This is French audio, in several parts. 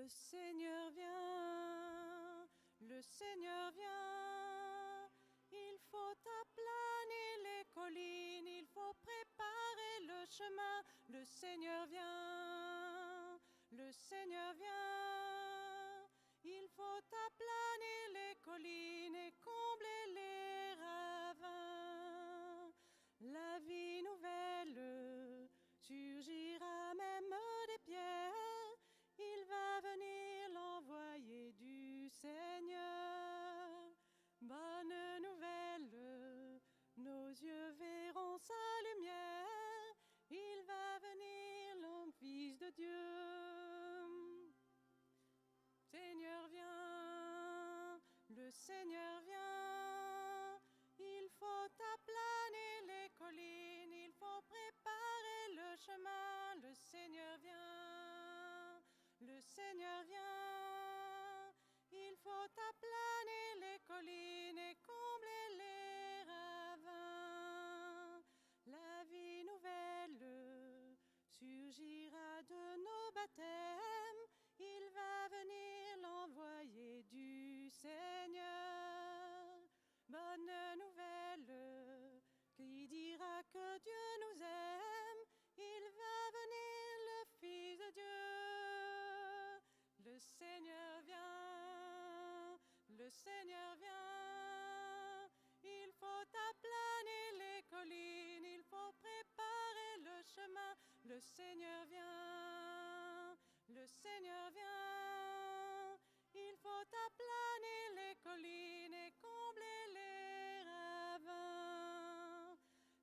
Le Seigneur vient, le Seigneur vient. Il faut aplaner les collines, il faut préparer le chemin. Le Seigneur vient, le Seigneur vient. Il faut aplaner les collines et combler les ravins. La vie nouvelle surgira même des pierres. Il va venir l'envoyé du Seigneur. Bonne nouvelle, nos yeux verront sa lumière. Il va venir l'homme fils de Dieu. Seigneur vient, le Seigneur vient. Il faut aplaner les collines, il faut préparer le chemin. Le Seigneur vient, le Seigneur vient. Il faut aplaner les collines et combler les ravins. La vie nouvelle surgira de nos baptêmes. Il va venir l'envoyé du Seigneur. Bonne nouvelle, qui dira que Dieu nous aime. Il va venir le Fils de Dieu. Le Seigneur vient, le Seigneur vient. Il faut aplaner les collines, il faut préparer le chemin. Le Seigneur vient, le Seigneur vient. Il faut aplaner les collines et combler les ravins.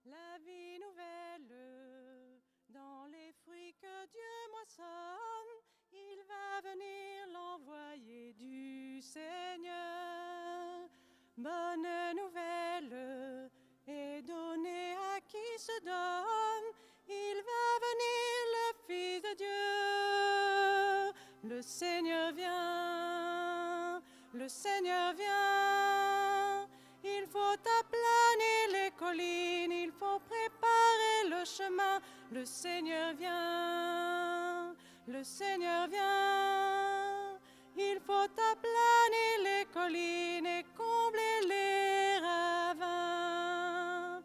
La vie nouvelle, dans les fruits que Dieu moissonne, il va venir l'envoyé du Seigneur. Bonne nouvelle est donnée à qui se donne. Il va venir le Fils de Dieu. Le Seigneur vient, le Seigneur vient. Il faut aplaner les collines, il faut préparer le chemin. Le Seigneur vient, le Seigneur vient. Il faut aplaner les collines et combler les ravins.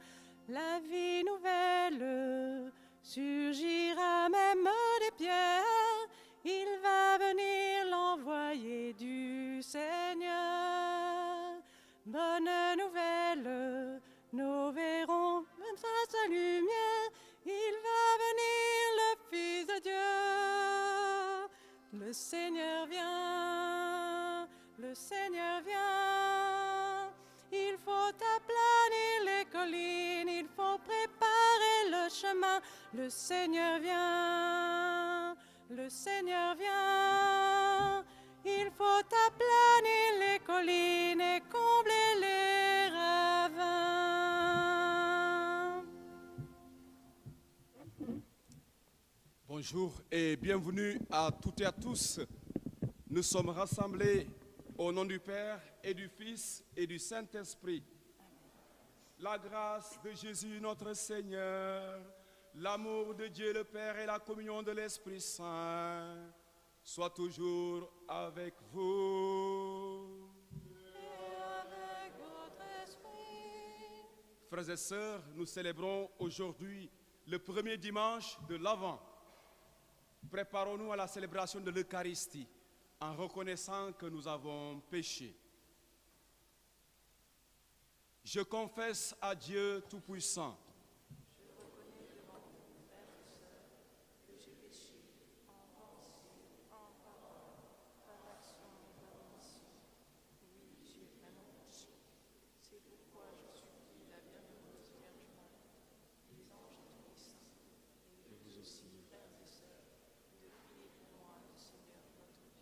La vie nouvelle surgira même des pierres. Il va venir l'envoyé du Seigneur. Bonne nouvelle, nous verrons sa lumière. Il va venir le Fils de Dieu. Le Seigneur vient, le Seigneur vient. Il faut aplaner les collines, il faut préparer le chemin. Le Seigneur vient, le Seigneur vient. Il faut aplaner les collines et combler les ravins. Bonjour et bienvenue à toutes et à tous. Nous sommes rassemblés au nom du Père et du Fils et du Saint-Esprit. La grâce de Jésus notre Seigneur, l'amour de Dieu le Père et la communion de l'Esprit Saint soient toujours avec vous. Et avec votre esprit. Frères et sœurs, nous célébrons aujourd'hui le premier dimanche de l'Avent. Préparons-nous à la célébration de l'Eucharistie en reconnaissant que nous avons péché. Je confesse à Dieu Tout-Puissant. Je reconnais devant mon Père et Sœur que j'ai péché en pensée, en parole, par action et par omission. Oui, j'ai vraiment péché. C'est pourquoi je supplie la bienheureuse Vierge Marie, les anges et tous les saints, et vous aussi, frères et sœurs, de prier pour moi, le Seigneur notre Dieu.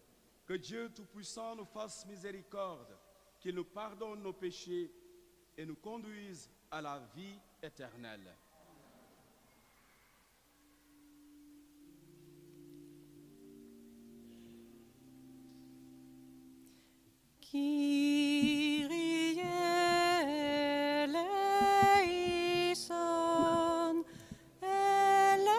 Que Dieu Tout-Puissant nous fasse miséricorde, qu'il nous pardonne nos péchés et nous conduise à la vie éternelle. Kyrie eleison, eleison.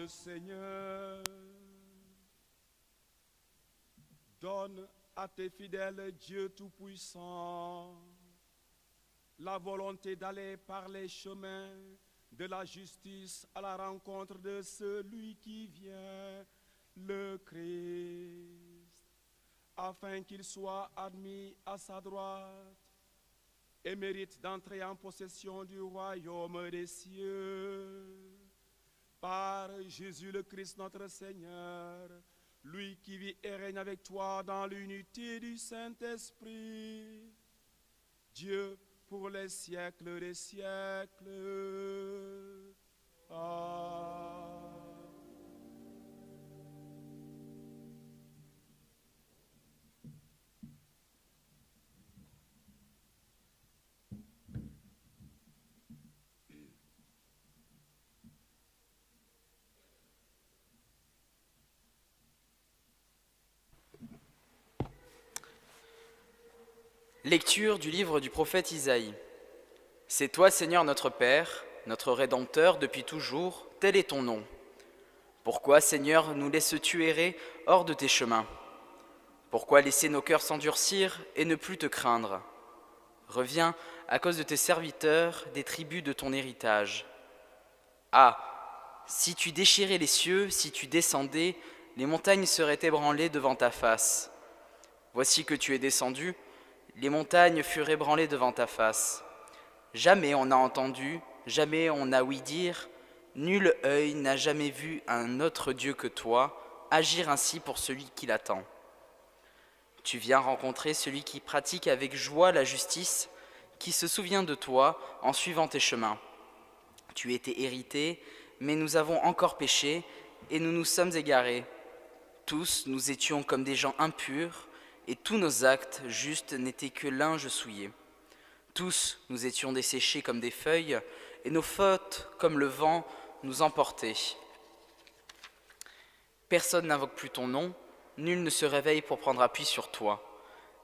Seigneur. Donne à tes fidèles, Dieu Tout-Puissant, la volonté d'aller par les chemins de la justice à la rencontre de celui qui vient, le Christ, afin qu'il soit admis à sa droite et mérite d'entrer en possession du royaume des cieux. Par Jésus le Christ notre Seigneur, lui qui vit et règne avec toi dans l'unité du Saint-Esprit, Dieu pour les siècles des siècles. Amen. Lecture du livre du prophète Isaïe. C'est toi, Seigneur notre Père, notre Rédempteur depuis toujours, tel est ton nom. Pourquoi, Seigneur, nous laisses-tu errer hors de tes chemins? Pourquoi laisser nos cœurs s'endurcir et ne plus te craindre? Reviens à cause de tes serviteurs, des tribus de ton héritage. Ah, si tu déchirais les cieux, si tu descendais, les montagnes seraient ébranlées devant ta face. Voici que tu es descendu, les montagnes furent ébranlées devant ta face. Jamais on n'a entendu, jamais on n'a ouï dire, nul œil n'a jamais vu un autre Dieu que toi agir ainsi pour celui qui l'attend. Tu viens rencontrer celui qui pratique avec joie la justice, qui se souvient de toi en suivant tes chemins. Tu étais hérité, mais nous avons encore péché et nous nous sommes égarés. Tous nous étions comme des gens impurs, et tous nos actes justes n'étaient que linge souillé. Tous nous étions desséchés comme des feuilles, et nos fautes, comme le vent, nous emportaient. Personne n'invoque plus ton nom, nul ne se réveille pour prendre appui sur toi,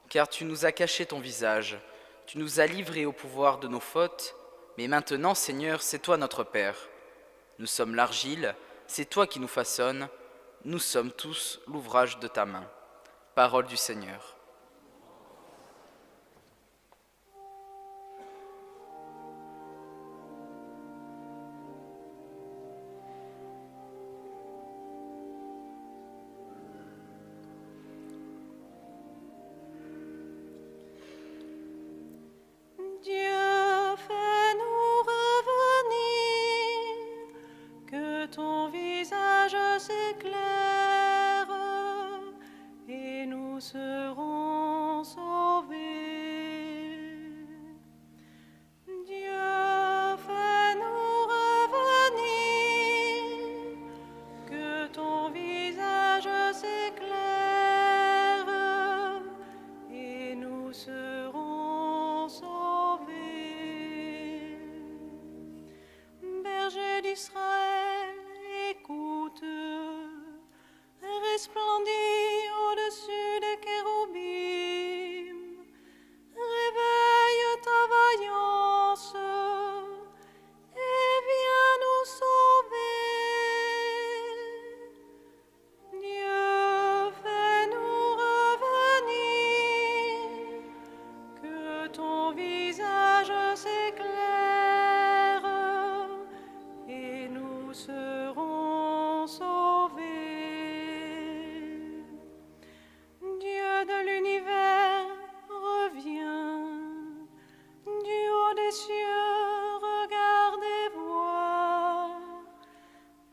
car tu nous as caché ton visage, tu nous as livrés au pouvoir de nos fautes, mais maintenant, Seigneur, c'est toi notre Père. Nous sommes l'argile, c'est toi qui nous façonnes, nous sommes tous l'ouvrage de ta main. Parole du Seigneur. Dieu, fais-nous revenir, que ton visage s'éclaire, et nous serons sauvés. Dieu, fais-nous revenir, que ton visage s'éclaire, et nous serons sauvés. Berger d'Israël, écoute, resplendis au-dessus des kéroubim, réveille ta vaillance et viens nous sauver. Dieu, fais-nous revenir, que ton visage s'éclaire, et nous serons sauvés. Dieu de l'univers, reviens, du haut des cieux, regarde et vois.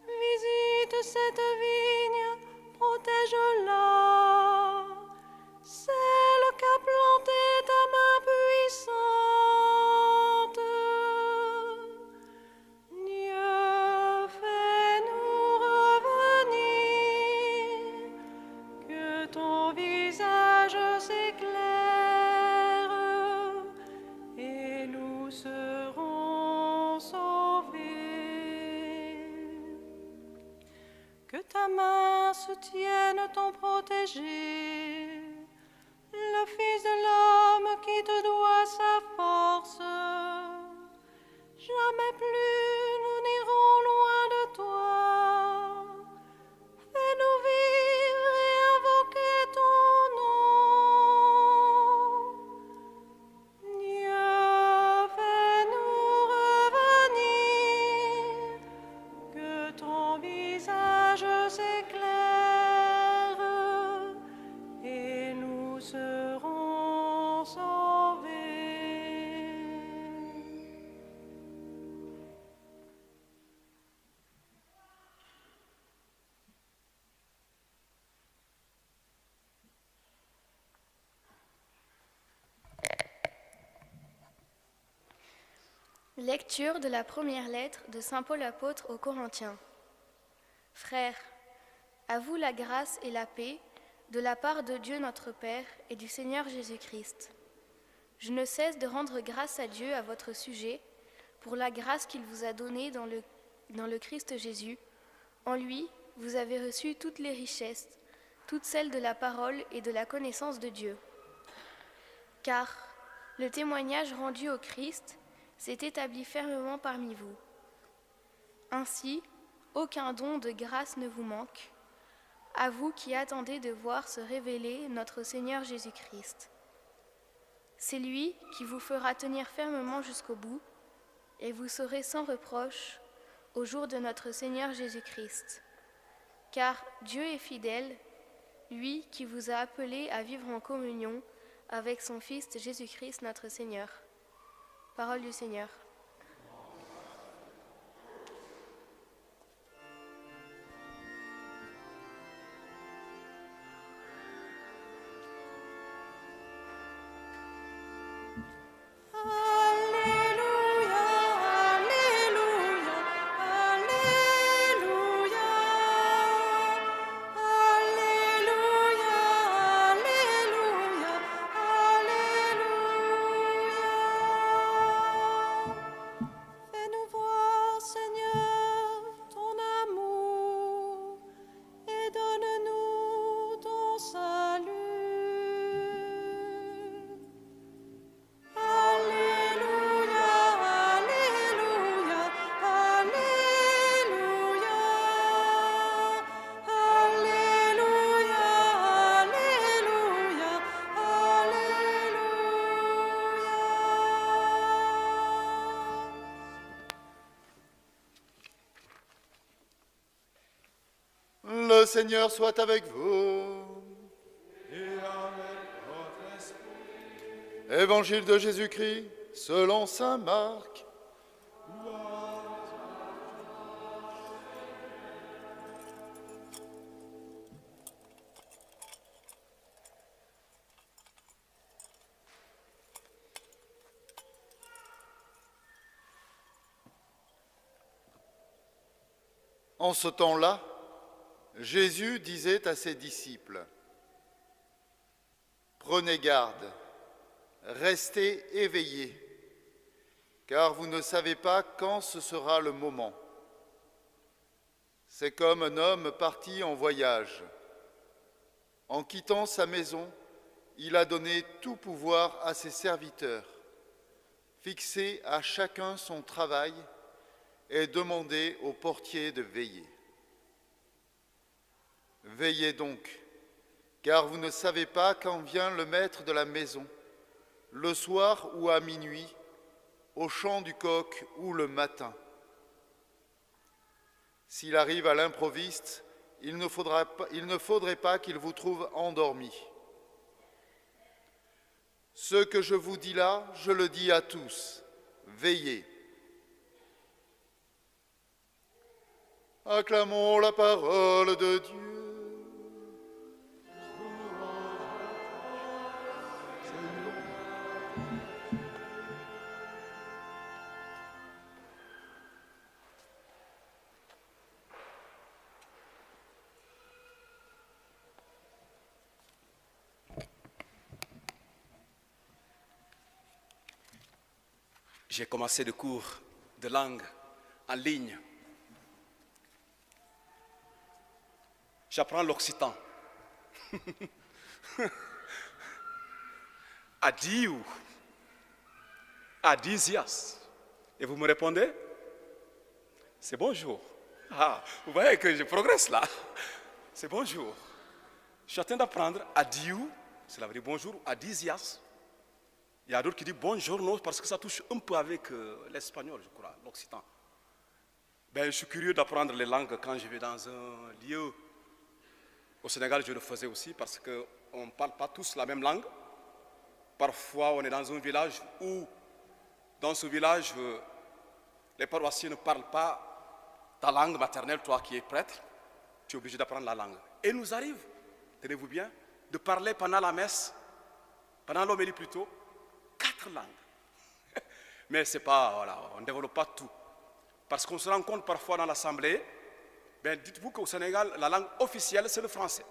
Visite cette vigne, protège-la. Celle qu'a planté ta main puissante. Dieu, fais-nous revenir, que ton visage s'éclaire, et nous serons sauvés. Que ta main soutienne ton protégé, le Fils de l'homme qui te doit sa force. Jamais plus nous n'irons loin de toi. Lecture de la première lettre de Saint Paul apôtre aux Corinthiens. Frères, à vous la grâce et la paix de la part de Dieu notre Père et du Seigneur Jésus-Christ. Je ne cesse de rendre grâce à Dieu à votre sujet pour la grâce qu'il vous a donnée dans le Christ Jésus. En lui, vous avez reçu toutes les richesses, toutes celles de la parole et de la connaissance de Dieu. Car le témoignage rendu au Christ s'est établi fermement parmi vous. Ainsi, aucun don de grâce ne vous manque, à vous qui attendez de voir se révéler notre Seigneur Jésus-Christ. C'est lui qui vous fera tenir fermement jusqu'au bout, et vous serez sans reproche au jour de notre Seigneur Jésus-Christ. Car Dieu est fidèle, lui qui vous a appelés à vivre en communion avec son Fils Jésus-Christ notre Seigneur. Parole du Seigneur. Le Seigneur soit avec vous. Et avec votre esprit. Évangile de Jésus-Christ, selon saint Marc. En ce temps-là, Jésus disait à ses disciples, « Prenez garde, restez éveillés, car vous ne savez pas quand ce sera le moment. C'est comme un homme parti en voyage. En quittant sa maison, il a donné tout pouvoir à ses serviteurs, fixé à chacun son travail et demandé au portier de veiller. Veillez donc, car vous ne savez pas quand vient le maître de la maison, le soir ou à minuit, au chant du coq ou le matin. S'il arrive à l'improviste, il ne faudrait pas qu'il vous trouve endormis. Ce que je vous dis là, je le dis à tous, veillez. » Acclamons la parole de Dieu. J'ai commencé le cours de langue en ligne. J'apprends l'occitan. Adieu. Adisias. Et vous me répondez? C'est bonjour. Ah, vous voyez que je progresse là. C'est bonjour. Je suis en train d'apprendre adieu, cela veut dire bonjour, adisias. Il y a d'autres qui disent bonjour parce que ça touche un peu avec l'espagnol, je crois, l'occitan. Ben, je suis curieux d'apprendre les langues quand je vais dans un lieu. Au Sénégal, je le faisais aussi parce qu'on ne parle pas tous la même langue. Parfois, on est dans un village où, dans ce village, les paroissiens ne parlent pas ta langue maternelle, toi qui es prêtre. Tu es obligé d'apprendre la langue. Et il nous arrive, tenez-vous bien, de parler pendant la messe, pendant l'homélie plutôt, 4 langues. Mais c'est pas, voilà, on ne développe pas tout. Parce qu'on se rend compte parfois dans l'Assemblée, ben dites-vous qu'au Sénégal, la langue officielle, c'est le français.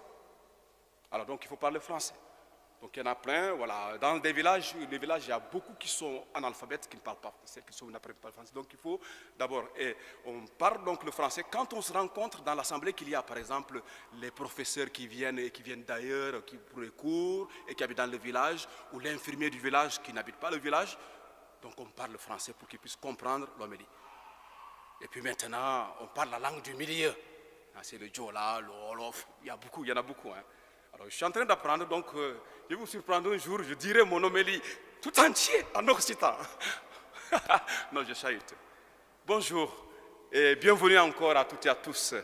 Alors donc, il faut parler français. Donc, il y en a plein, voilà. Dans les villages, il y a beaucoup qui sont analphabètes, qui ne parlent pas français, qui n'apprennent pas le français. Donc, il faut d'abord, et on parle donc le français. Quand on se rencontre dans l'Assemblée qu'il y a, par exemple, les professeurs qui viennent d'ailleurs, pour les cours, et qui habitent dans le village, ou l'infirmier du village qui n'habite pas le village, donc on parle le français pour qu'ils puissent comprendre l'homélie. Et puis maintenant, on parle la langue du milieu. C'est le Djola, le Wolof, il y en a beaucoup. Hein. Alors, je suis en train d'apprendre, donc je vais vous surprendre un jour, je dirai mon homélie tout entier en occitan. Non, je chahute. Bonjour et bienvenue encore à toutes et à tous.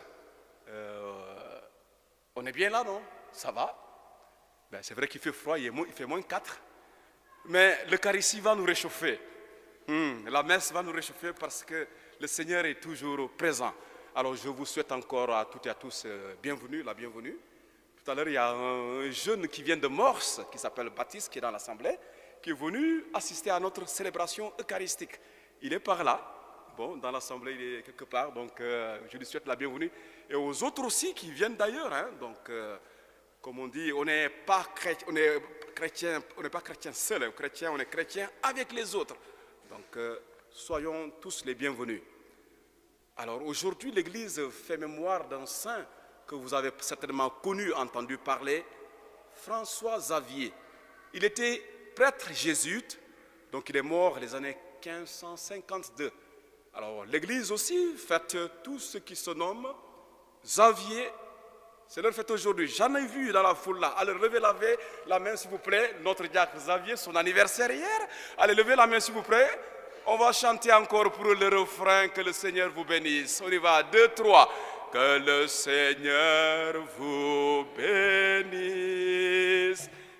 On est bien là, non? Ça va? Ben, c'est vrai qu'il fait froid, il fait moins 4. Mais l'Eucharistie va nous réchauffer. La messe va nous réchauffer parce que le Seigneur est toujours présent. Alors je vous souhaite encore à toutes et à tous bienvenue, la bienvenue. Tout à l'heure, il y a un jeune qui vient de Morse, qui s'appelle Baptiste, qui est dans l'Assemblée, qui est venu assister à notre célébration eucharistique. Il est par là, bon, dans l'Assemblée, il est quelque part, donc je lui souhaite la bienvenue. Et aux autres aussi qui viennent d'ailleurs, hein, donc comme on dit, on n'est pas chrétien seul, on est chrétien avec les autres. Donc soyons tous les bienvenus. Alors aujourd'hui, l'Église fait mémoire d'un saint que vous avez certainement connu, entendu parler, François Xavier. Il était prêtre jésuite, donc il est mort les années 1552. Alors l'Église aussi fête tout ce qui se nomme Xavier. C'est leur fête aujourd'hui. J'en ai vu dans la foule là. Allez, levez la main s'il vous plaît. Notre diacre Xavier, son anniversaire hier. Allez, levez la main s'il vous plaît. On va chanter encore pour le refrain. Que le Seigneur vous bénisse. On y va, 2, 3. Que le Seigneur vous bénisse.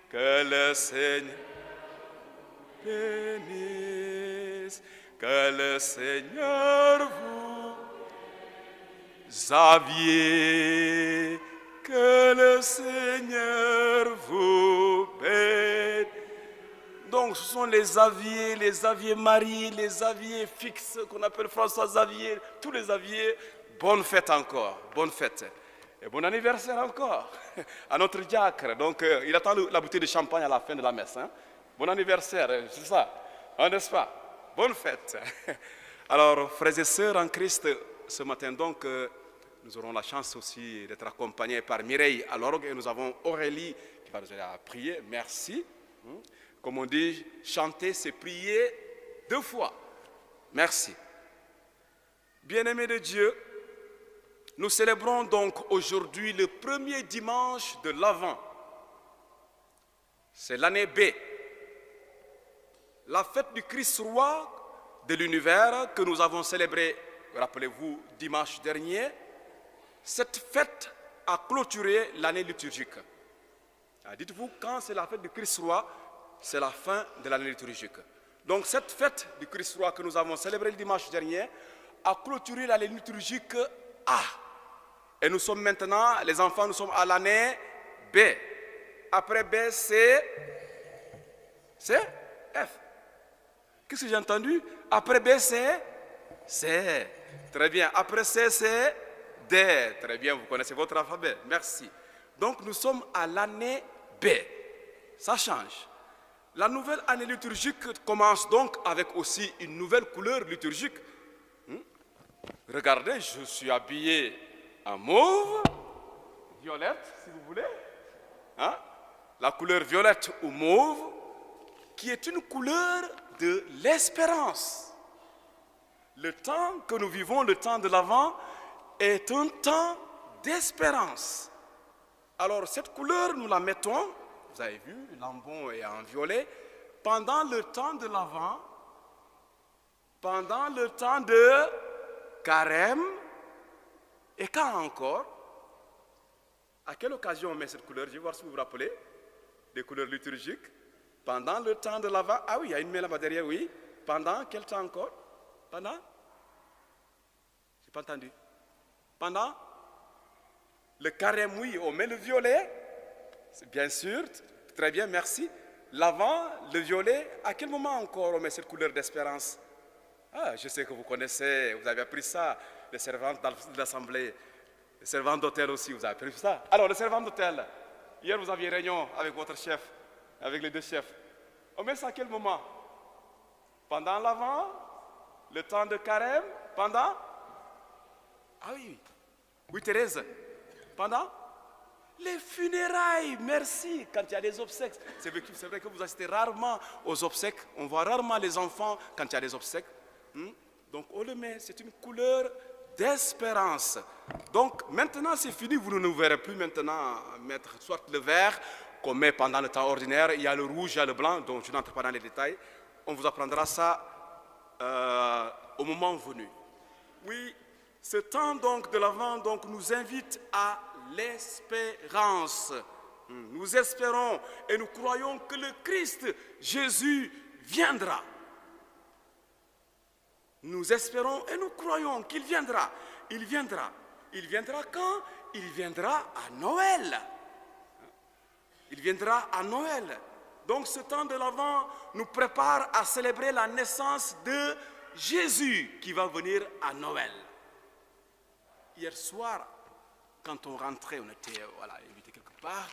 Que le Seigneur vous bénisse. Que le Seigneur vous Xavier. Que le Seigneur vous bénisse. Donc ce sont les Xavier Marie, les Xavier fixes qu'on appelle François Xavier, tous les Xavier. Bonne fête encore, bonne fête. Et bon anniversaire encore à notre diacre. Donc il attend la bouteille de champagne à la fin de la messe. Hein? Bon anniversaire, c'est ça, n'est-ce pas? Bonne fête. Alors frères et sœurs en Christ, ce matin donc, nous aurons la chance aussi d'être accompagnés par Mireille à l'orgue et nous avons Aurélie qui va nous aider à prier. Merci. Comme on dit, chanter, c'est prier 2 fois. Merci. Bien-aimés de Dieu, nous célébrons donc aujourd'hui le premier dimanche de l'Avent. C'est l'année B. La fête du Christ roi de l'univers que nous avons célébrée, rappelez-vous, dimanche dernier. Cette fête a clôturé l'année liturgique. Dites-vous, quand c'est la fête du Christ roi, c'est la fin de l'année liturgique. Donc cette fête du Christ roi que nous avons célébrée le dimanche dernier a clôturé l'année liturgique A. Et nous sommes maintenant, les enfants, nous sommes à l'année B. Après B, c'est F. Qu'est-ce que j'ai entendu? Après B, c'est C. Très bien. Après C, c'est D. Très bien, vous connaissez votre alphabet. Merci. Donc nous sommes à l'année B. Ça change. La nouvelle année liturgique commence donc avec aussi une nouvelle couleur liturgique. Regardez, je suis habillé en mauve, violette si vous voulez. Hein? La couleur violette ou mauve, qui est une couleur de l'espérance. Le temps que nous vivons, le temps de l'Avent, est un temps d'espérance. Alors cette couleur, nous la mettons, vous avez vu, l'ambon est en violet, pendant le temps de l'Avent, pendant le temps de Carême, et quand encore? À quelle occasion on met cette couleur? Je vais voir si vous vous rappelez des couleurs liturgiques. Pendant le temps de l'Avent, ah oui, il y a une main là-bas derrière, oui. Pendant quel temps encore? Pendant? Je n'ai pas entendu. Pendant le Carême, oui, on met le violet, c'est bien sûr, très bien, merci. L'Avent, le violet, à quel moment encore on met cette couleur d'espérance? Ah, je sais que vous connaissez, vous avez appris ça, les servantes de l'Assemblée, les servantes d'hôtel aussi, vous avez appris ça. Alors, les servantes d'hôtel, hier vous aviez réunion avec votre chef, avec les deux chefs. On met ça à quel moment? Pendant l'Avent, le temps de carême, pendant? Ah oui, oui Thérèse, pendant? Les funérailles, merci, quand il y a des obsèques. C'est vrai que vous assistez rarement aux obsèques, on voit rarement les enfants quand il y a des obsèques. Donc on le met, c'est une couleur d'espérance. Donc maintenant c'est fini, vous ne nous verrez plus maintenant mettre soit le vert qu'on met pendant le temps ordinaire, il y a le rouge, il y a le blanc, donc je n'entre pas dans les détails. On vous apprendra ça au moment venu. Oui, ce temps donc de l'Avent donc nous invite à l'espérance. Nous espérons et nous croyons que le Christ Jésus viendra. Nous espérons et nous croyons qu'il viendra. Il viendra. Il viendra quand? Il viendra à Noël. Il viendra à Noël. Donc ce temps de l'Avent nous prépare à célébrer la naissance de Jésus qui va venir à Noël. Hier soir, quand on rentrait, on était invité quelque part.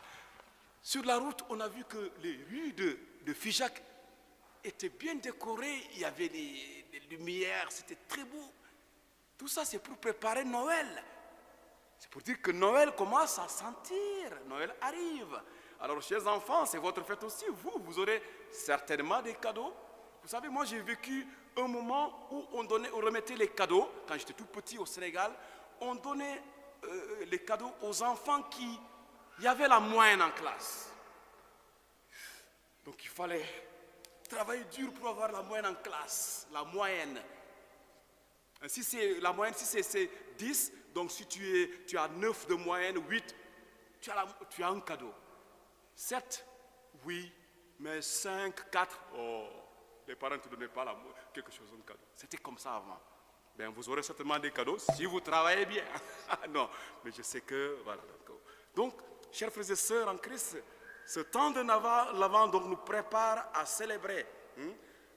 Sur la route, on a vu que les rues de Figeac étaient bien décorées. Il y avait des lumières, c'était très beau. Tout ça, c'est pour préparer Noël. C'est pour dire que Noël commence à sentir. Noël arrive. Alors, chers enfants, c'est votre fête aussi. Vous aurez certainement des cadeaux. Vous savez, moi, j'ai vécu un moment où on remettait les cadeaux. Quand j'étais tout petit au Sénégal, on donnait les cadeaux aux enfants qui y avaient la moyenne en classe. Donc il fallait travailler dur pour avoir la moyenne en classe, la moyenne. Si c'est la moyenne, si c'est 10, donc si tu as 9 de moyenne, 8, tu as un cadeau. 7, oui, mais 5, 4, oh, les parents ne te donnaient pas quelque chose en cadeau. C'était comme ça avant. Ben, vous aurez certainement des cadeaux si vous travaillez bien. Non, mais je sais que, voilà. Donc, chers frères et sœurs en Christ, ce temps de l'Avent donc nous prépare à célébrer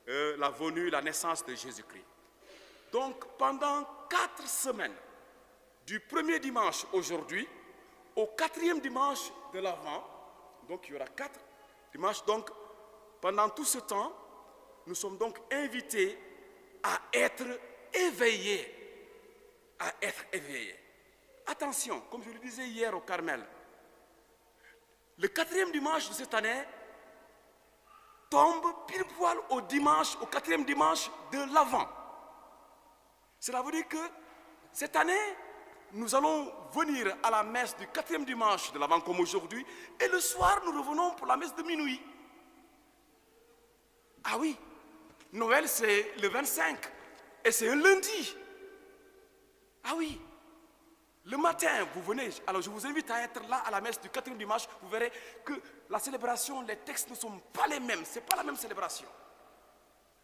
la venue, la naissance de Jésus-Christ. Donc, pendant 4 semaines, du premier dimanche aujourd'hui au 4e dimanche de l'Avent, donc il y aura 4 dimanches, donc pendant tout ce temps, nous sommes donc invités à être éveillés. À être éveillés. Attention, comme je le disais hier au Carmel, le 4e dimanche de cette année tombe pile poil au 4e dimanche de l'Avent. Cela veut dire que cette année, nous allons venir à la messe du 4e dimanche de l'Avent comme aujourd'hui, et le soir, nous revenons pour la messe de minuit. Ah oui, Noël c'est le 25, et c'est un lundi. Ah oui, le matin, vous venez, alors je vous invite à être là à la messe du 4e dimanche, vous verrez que la célébration, les textes ne sont pas les mêmes, ce n'est pas la même célébration.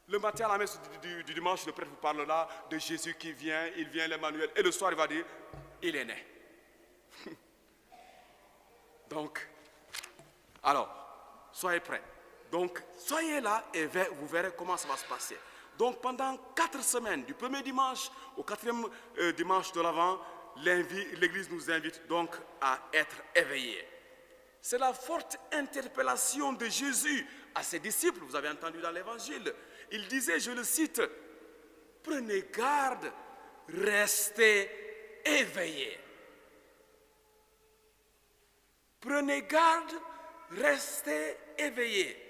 Le matin à la messe du dimanche, le prêtre vous parlera de Jésus qui vient, il vient l'Emmanuel, et le soir il va dire, il est né. Donc, alors, soyez prêts. Donc, soyez là et vous verrez comment ça va se passer. Donc, pendant 4 semaines, du 1er dimanche au 4e dimanche de l'Avent, l'Église nous invite donc à être éveillés. C'est la forte interpellation de Jésus à ses disciples, vous avez entendu dans l'Évangile. Il disait, je le cite, « Prenez garde, restez éveillés. » Prenez garde, restez éveillés.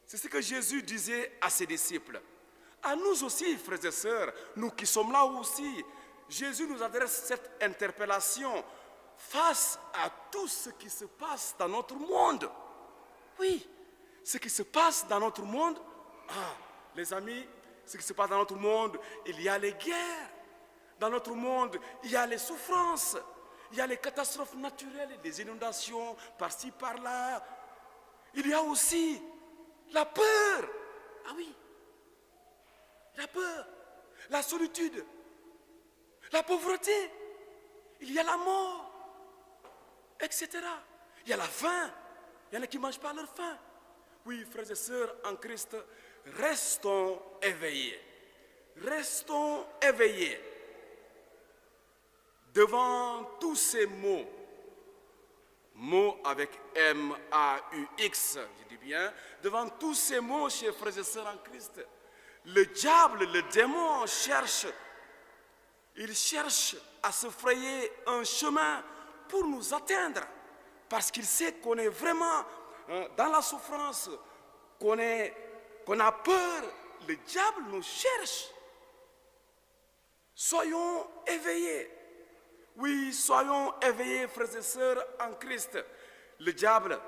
C'est ce que Jésus disait à ses disciples. À nous aussi, frères et sœurs, nous qui sommes là aussi, Jésus nous adresse cette interpellation face à tout ce qui se passe dans notre monde. Oui, ce qui se passe dans notre monde, les amis, ce qui se passe dans notre monde, il y a les guerres. Dans notre monde, il y a les souffrances. Il y a les catastrophes naturelles, les inondations par-ci, par-là. Il y a aussi la peur. Ah oui, la peur, la solitude, la pauvreté. Il y a la mort, etc. Il y a la faim. Il y en a qui ne mangent pas leur faim. Oui, frères et sœurs en Christ, restons éveillés. restons éveillés devant tous ces mots avec M-A-U-X, je dis bien, devant tous ces mots, chers frères et sœurs en Christ. Le diable, le démon cherche à se frayer un chemin pour nous atteindre, parce qu'il sait qu'on est vraiment dans la souffrance, qu'on a peur. Le diable nous cherche. Soyons éveillés. Oui, soyons éveillés, frères et sœurs en Christ. Le diable,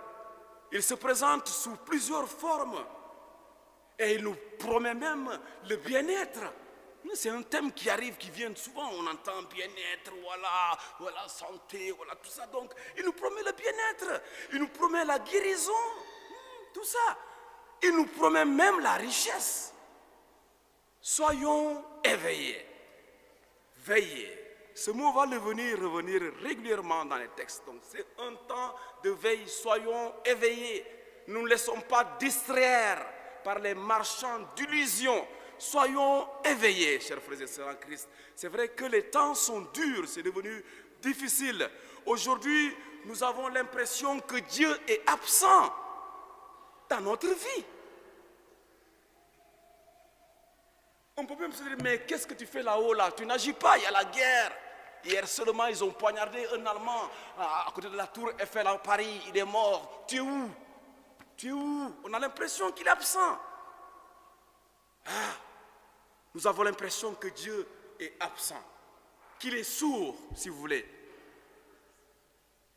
il se présente sous plusieurs formes et il nous promet même le bien-être. C'est un thème qui arrive, qui vient souvent, on entend bien-être, voilà, santé, voilà, tout ça. Donc, il nous promet le bien-être, il nous promet la guérison, tout ça. Il nous promet même la richesse. Soyons éveillés, veillez. Ce mot va revenir régulièrement dans les textes. Donc c'est un temps de veille. Soyons éveillés. Nous ne laissons pas distraire par les marchands d'illusions. Soyons éveillés, chers frères et sœurs en Christ. C'est vrai que les temps sont durs, c'est devenu difficile. Aujourd'hui, nous avons l'impression que Dieu est absent dans notre vie. On peut même se dire, mais qu'est-ce que tu fais là-haut là? Tu n'agis pas, il y a la guerre. Hier seulement, ils ont poignardé un Allemand à côté de la tour Eiffel à Paris. Il est mort. Tu es où? Tu es où? On a l'impression qu'il est absent. Nous avons l'impression que Dieu est absent, qu'il est sourd, si vous voulez,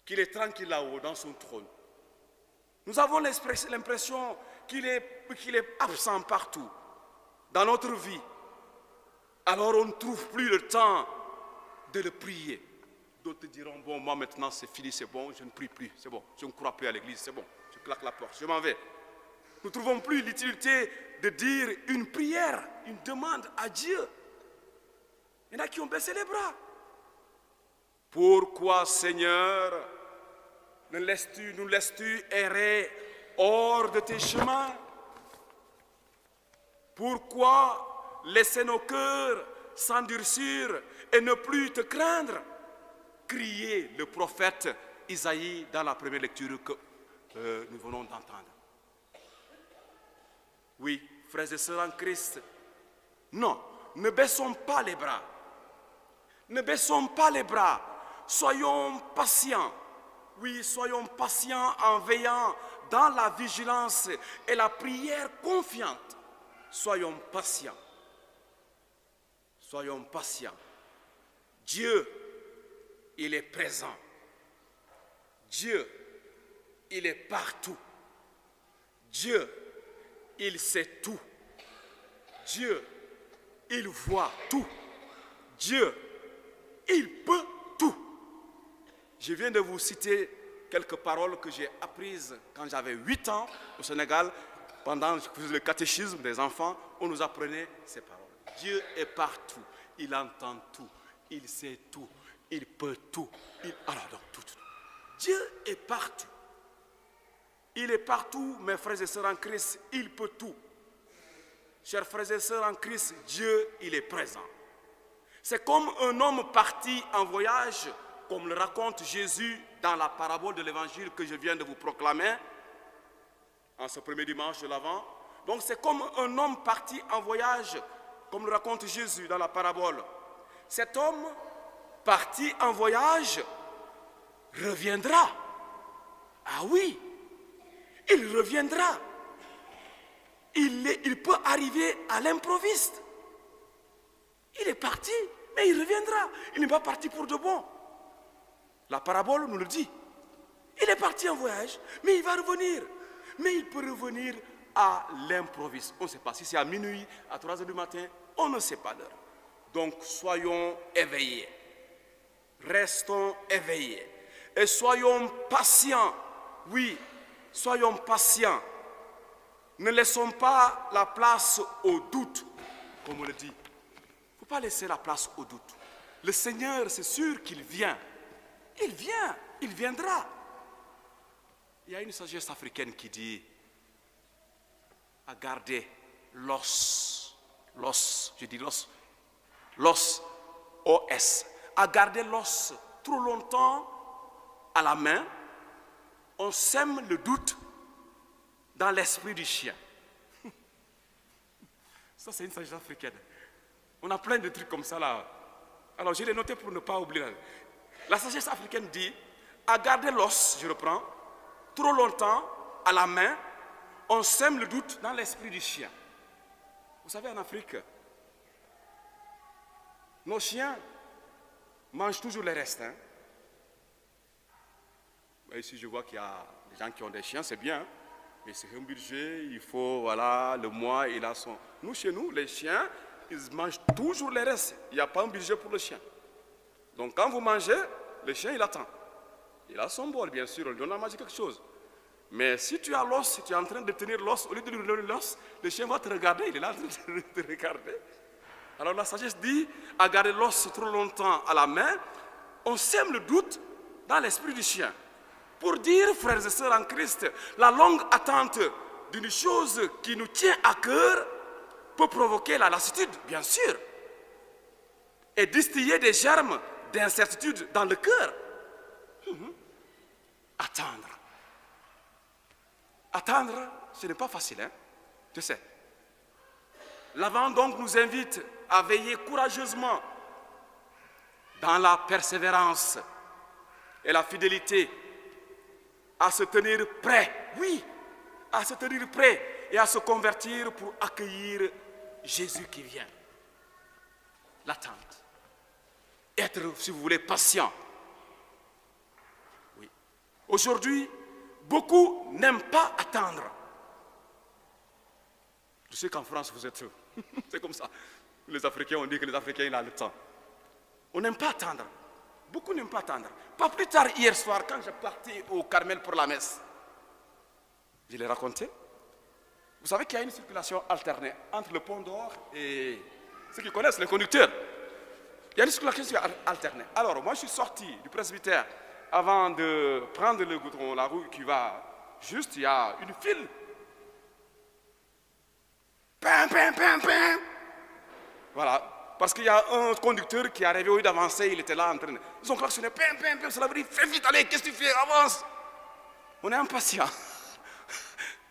qu'il est tranquille là-haut, dans son trône. Nous avons l'impression qu'il est absent partout, dans notre vie. Alors on ne trouve plus le temps de le prier. D'autres diront, bon, moi maintenant c'est fini, c'est bon, je ne prie plus, c'est bon, je ne crois plus à l'église, c'est bon, je claque la porte, je m'en vais. Nous ne trouvons plus l'utilité de dire une prière, une demande à Dieu. Il y en a qui ont baissé les bras. Pourquoi, Seigneur, nous laisses-tu errer hors de tes chemins? Pourquoi laisser nos cœurs s'endurcir et ne plus te craindre? Criait le prophète Isaïe dans la première lecture que nous venons d'entendre. Oui, frères et sœurs en Christ, non, ne baissons pas les bras. Ne baissons pas les bras. Soyons patients. Oui, soyons patients en veillant dans la vigilance et la prière confiante. Soyons patients. Soyons patients. Dieu, il est présent. Dieu, il est partout. Dieu, il sait tout. Dieu, il voit tout. Dieu, il peut tout. Je viens de vous citer quelques paroles que j'ai apprises quand j'avais 8 ans au Sénégal. Pendant que je faisais le catéchisme des enfants, on nous apprenait ces paroles. Dieu est partout. Il entend tout. Il sait tout. Il peut tout. Alors donc, tout. Dieu est partout. Il est partout, mes frères et sœurs en Christ. Il peut tout. Chers frères et sœurs en Christ, Dieu, il est présent. C'est comme un homme parti en voyage, comme le raconte Jésus dans la parabole de l'évangile que je viens de vous proclamer, en ce premier dimanche de l'Avent. Donc c'est comme un homme parti en voyage, comme le raconte Jésus dans la parabole. Cet homme parti en voyage reviendra. Ah oui, il reviendra. Il peut arriver à l'improviste. Il est parti, mais il reviendra. Il n'est pas parti pour de bon. La parabole nous le dit. Il est parti en voyage, mais il va revenir. Mais il peut revenir à l'improviste. On ne sait pas si c'est à minuit, à 3 heures du matin, on ne sait pas l'heure. Donc soyons éveillés. Restons éveillés. Et soyons patients. Oui, soyons patients. Ne laissons pas la place au doute, comme on le dit. Il ne faut pas laisser la place au doute. Le Seigneur, c'est sûr qu'il vient. Il vient, il viendra. Il y a une sagesse africaine qui dit à garder l'os L'os, je dis l'os. L'os, O-S. À garder l'os trop longtemps à la main, on sème le doute dans l'esprit du chien. Ça, c'est une sagesse africaine. On a plein de trucs comme ça là. Alors, je l'ai noté pour ne pas oublier. La sagesse africaine dit, à garder l'os, je reprends, trop longtemps à la main, on sème le doute dans l'esprit du chien. Vous savez, en Afrique, nos chiens mangent toujours les restes. Hein? Ici, je vois qu'il y a des gens qui ont des chiens, c'est bien. Hein? Mais c'est un budget, il faut, voilà, le mois, il a son... Nous, chez nous, les chiens, ils mangent toujours les restes. Il n'y a pas un budget pour le chien. Donc, quand vous mangez, le chien, il attend. Il a son bol, bien sûr, on lui donne à manger quelque chose. Mais si tu as l'os, si tu es en train de tenir l'os, au lieu de lui donner l'os, le chien va te regarder, il est là en train de te regarder. Alors la sagesse dit, à garder l'os trop longtemps à la main, on sème le doute dans l'esprit du chien. Pour dire, frères et sœurs en Christ, la longue attente d'une chose qui nous tient à cœur peut provoquer la lassitude, bien sûr, et distiller des germes d'incertitude dans le cœur. Attendre. Attendre, ce n'est pas facile, hein? Je sais. L'Avent donc nous invite à veiller courageusement dans la persévérance et la fidélité, à se tenir prêt, oui, à se tenir prêt et à se convertir pour accueillir Jésus qui vient. L'attente. Être, si vous voulez, patient. Oui. Aujourd'hui, beaucoup n'aiment pas attendre. Je sais qu'en France, vous êtes... C'est comme ça. Les Africains, on dit que les Africains, ils ont le temps. On n'aime pas attendre. Beaucoup n'aiment pas attendre. Pas plus tard, hier soir, quand je partais au Carmel pour la messe, je l'ai raconté. Vous savez qu'il y a une circulation alternée entre le pont d'Or et ceux qui connaissent, les conducteurs. Il y a une circulation alternée. Alors, moi, je suis sorti du presbytère avant de prendre le goudron, la rue qui va juste, il y a une file. Pim, pim, pim, pim. Voilà. Parce qu'il y a un conducteur qui est arrivé au lieu d'avancer, il était là en train de... Ils ont klaxonné, pim, pim, pim, ça veut dire, fais vite, allez, qu'est-ce que tu fais, avance. On est impatient.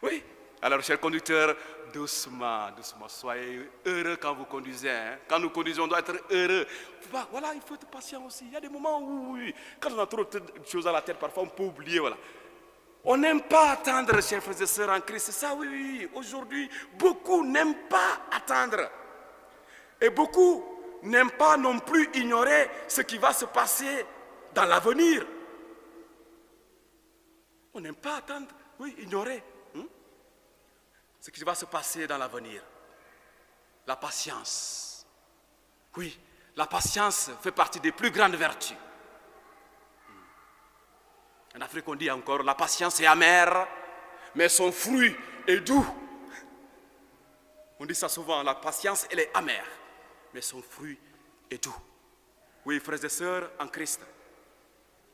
Oui. Alors, cher conducteur, doucement, doucement, soyez heureux quand vous conduisez. Hein. Quand nous conduisons, on doit être heureux. Voilà, il faut être patient aussi. Il y a des moments où, oui, quand on a trop de choses à la tête, parfois on peut oublier, voilà. On n'aime pas attendre, chers frères et sœurs en Christ. C'est ça, oui, oui. Aujourd'hui, beaucoup n'aiment pas attendre. Et beaucoup n'aiment pas non plus ignorer ce qui va se passer dans l'avenir. On n'aime pas attendre, oui, ignorer ce qui va se passer dans l'avenir. La patience. Oui, la patience fait partie des plus grandes vertus. En Afrique, on dit encore, la patience est amère, mais son fruit est doux. On dit ça souvent, la patience, elle est amère, mais son fruit est doux. Oui, frères et sœurs en Christ,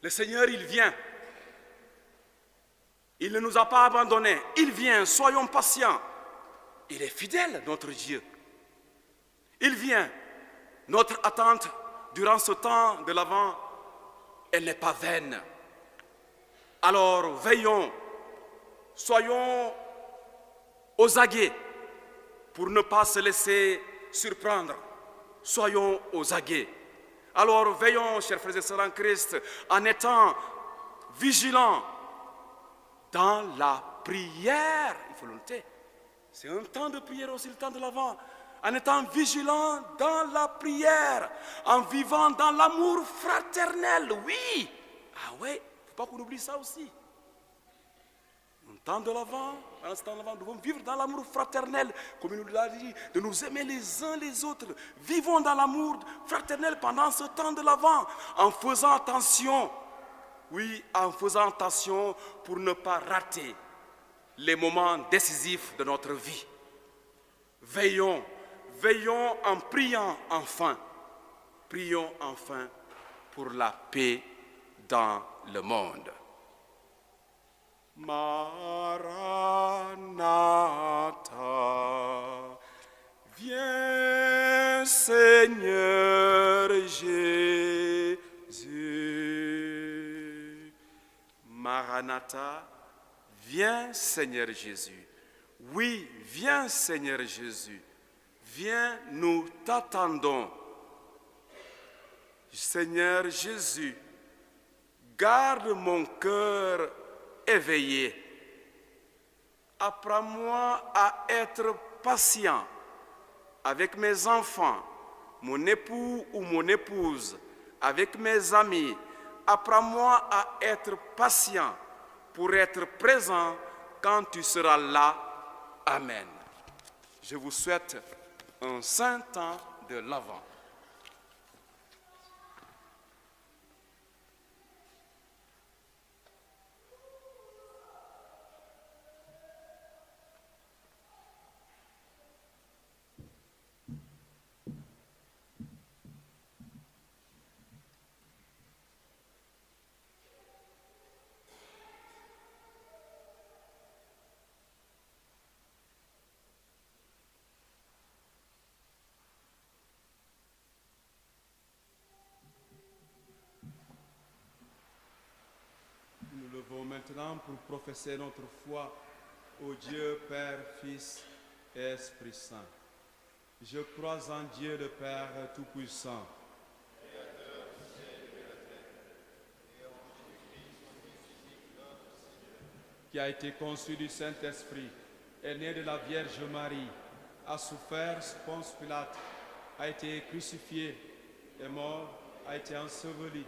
le Seigneur, il vient. Il ne nous a pas abandonnés. Il vient, soyons patients. Il est fidèle, notre Dieu. Il vient. Notre attente durant ce temps de l'Avent, elle n'est pas vaine. Alors, veillons, soyons aux aguets pour ne pas se laisser surprendre. Soyons aux aguets. Alors, veillons, chers frères et sœurs en Christ, en étant vigilants dans la prière. Il faut le noter. C'est un temps de prière aussi, le temps de l'Avent. En étant vigilant dans la prière, en vivant dans l'amour fraternel, oui. Ah oui, il ne faut pas qu'on oublie ça aussi. Un temps de l'Avent, en ce temps de l'Avent, nous devons vivre dans l'amour fraternel, comme il nous l'a dit, de nous aimer les uns les autres. Vivons dans l'amour fraternel pendant ce temps de l'Avent, en faisant attention, oui, en faisant attention pour ne pas rater les moments décisifs de notre vie. Veillons, veillons en priant enfin. Prions enfin pour la paix dans le monde. Maranatha, viens. Seigneur Jésus. Maranatha, viens Seigneur Jésus. Oui, viens Seigneur Jésus. Viens, nous t'attendons. Seigneur Jésus, garde mon cœur éveillé. Apprends-moi à être patient avec mes enfants, mon époux ou mon épouse, avec mes amis. Apprends-moi à être patient pour être présent quand tu seras là. Amen. Je vous souhaite un saint temps de l'Avent. Nous levons maintenant pour professer notre foi au Dieu Père, Fils et Esprit Saint. Je crois en Dieu le Père Tout-Puissant, qui a été conçu du Saint-Esprit, est né de la Vierge Marie, a souffert sous Ponce Pilate, a été crucifié, est mort, a été enseveli.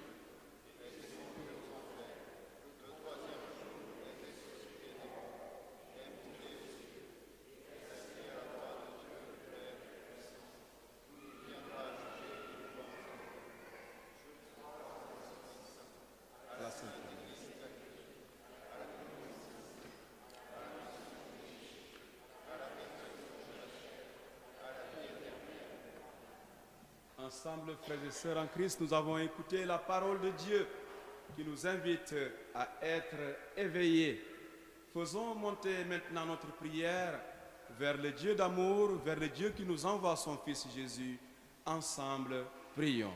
Ensemble, frères et sœurs en Christ, nous avons écouté la parole de Dieu qui nous invite à être éveillés. Faisons monter maintenant notre prière vers le Dieu d'amour, vers le Dieu qui nous envoie son Fils Jésus. Ensemble, prions.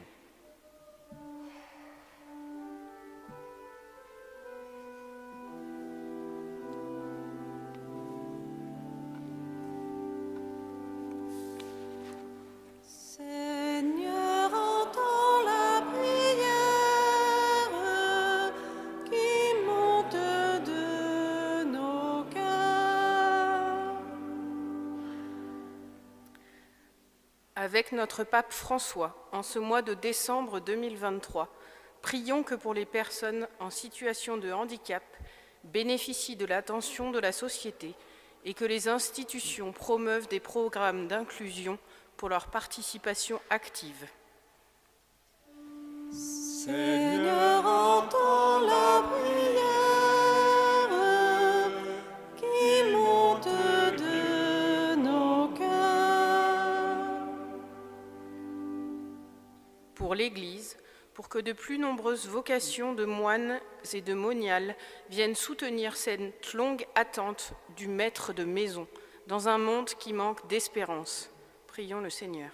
Avec notre pape François, en ce mois de décembre 2023, prions que pour les personnes en situation de handicap bénéficient de l'attention de la société et que les institutions promeuvent des programmes d'inclusion pour leur participation active. Seigneur, entends la prière qui monte de nos cœurs. Pour l'Église, pour que de plus nombreuses vocations de moines et de moniales viennent soutenir cette longue attente du maître de maison dans un monde qui manque d'espérance. Prions le Seigneur.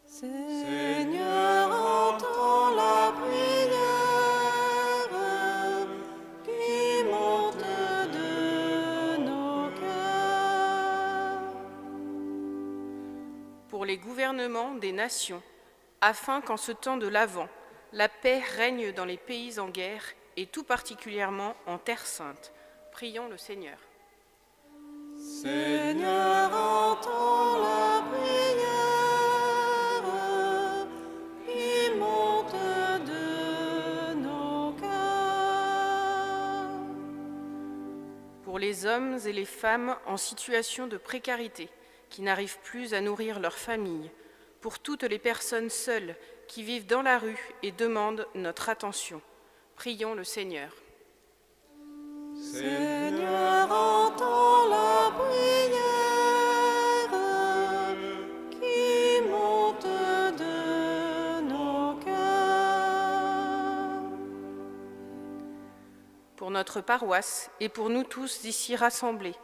Seigneur, entends la prière qui monte de nos cœurs. Pour les gouvernements des nations, afin qu'en ce temps de l'Avent, la paix règne dans les pays en guerre et tout particulièrement en Terre Sainte. Prions le Seigneur. Seigneur, entends la prière qui monte de nos cœurs. Pour les hommes et les femmes en situation de précarité, qui n'arrivent plus à nourrir leur famille, pour toutes les personnes seules qui vivent dans la rue et demandent notre attention. Prions le Seigneur. Seigneur, entends la prière qui monte de nos cœurs. Pour notre paroisse et pour nous tous ici rassemblés,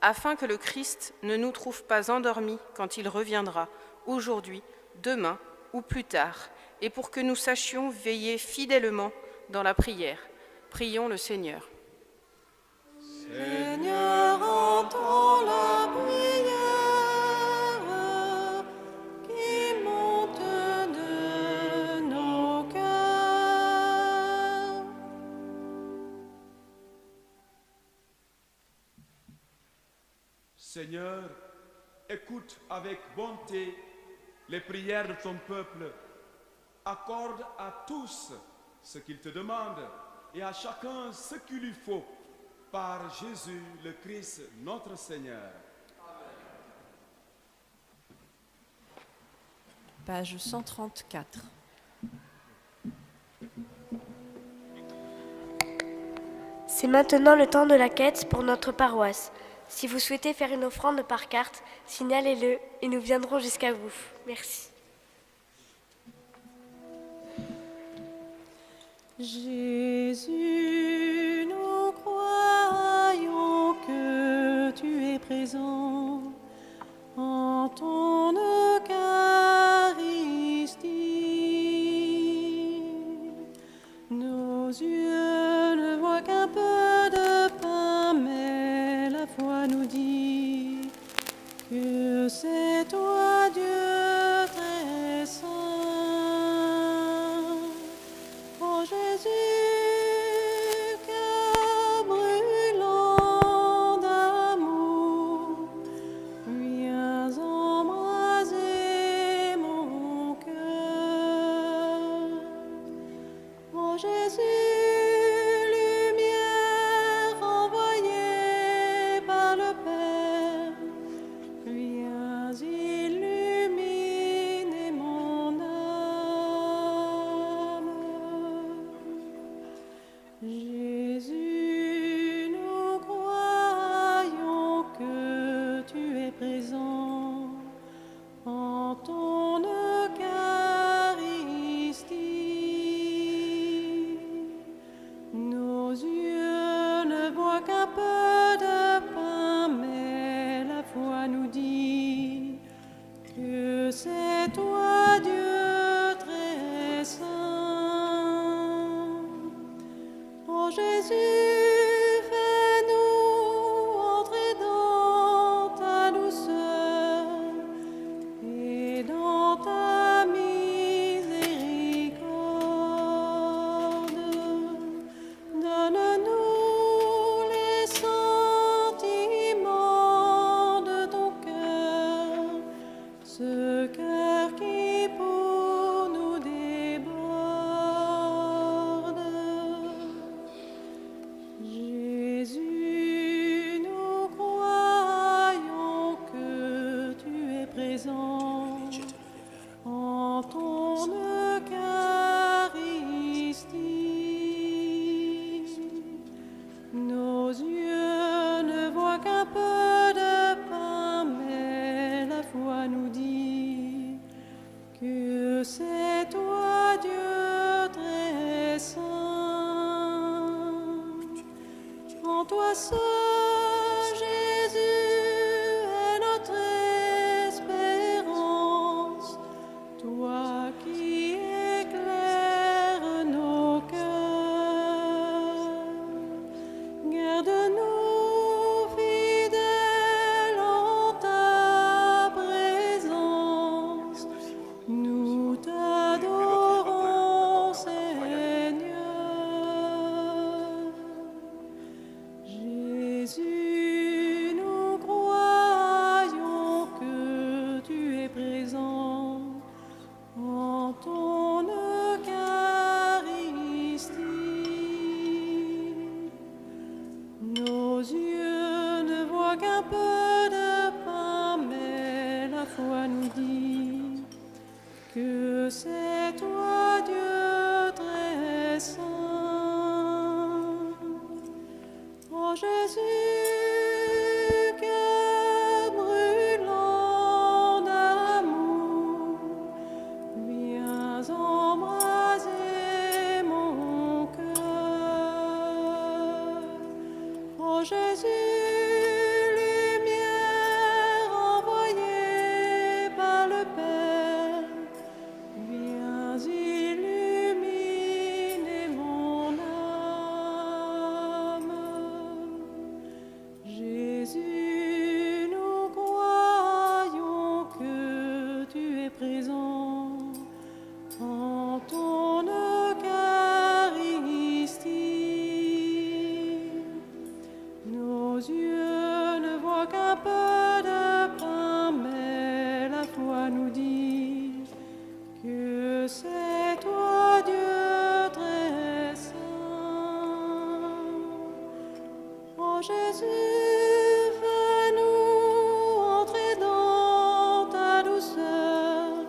afin que le Christ ne nous trouve pas endormis quand il reviendra, aujourd'hui, demain ou plus tard, et pour que nous sachions veiller fidèlement dans la prière. Prions le Seigneur. Seigneur, entends la prière qui monte de nos cœurs. Seigneur, écoute avec bonté les prières de ton peuple. Accorde à tous ce qu'ils te demandent et à chacun ce qu'il lui faut. Par Jésus le Christ, notre Seigneur. Page 134. C'est maintenant le temps de la quête pour notre paroisse. Si vous souhaitez faire une offrande par carte, signalez-le et nous viendrons jusqu'à vous. Merci. Jésus, nous croyons que tu es présent en ton Eucharistie. Nos yeux ne voient qu'un peu de pain, mais la foi nous dit que c'est toi, Dieu très saint. Oh Jésus, cœur brûlant d'amour, viens embraser mon cœur. Oh Jésus, lumière envoyée par le Père, viens illuminer mon âme. Jésus, nous croyons que tu es présent en ton Eucharistie. Nos yeux ne voient qu'un peu de pain, mais la foi nous dit que c'est toi, Dieu très saint. Oh Jésus, fais-nous entrer dans ta douceur et dans ta miséricorde. Donne-nous les sentiments de ton cœur, ce cœur qui pour nous déborde. Jésus, nous croyons que tu es présent en ton Eucharistie. Nos yeux ne voient qu'un peu de pain, mais la foi nous dit que c'est toi, Dieu très saint. En toi seul, Jésus est notre espérance, toi qui éclaires nos cœurs. Garde-nous fidèles en ta présence, nous t'adorons, Seigneur. Jésus, nous croyons que tu es présent en ton Eucharistie. Nos yeux ne voient qu'un peu de pain, mais la foi nous dit que c'est toi, Dieu très saint. Oh Jésus, cœur brûlant d'amour, viens embraser mon cœur. Oh Jésus, lumière envoyée par le Père, Jésus, fais-nous entrer dans ta douceur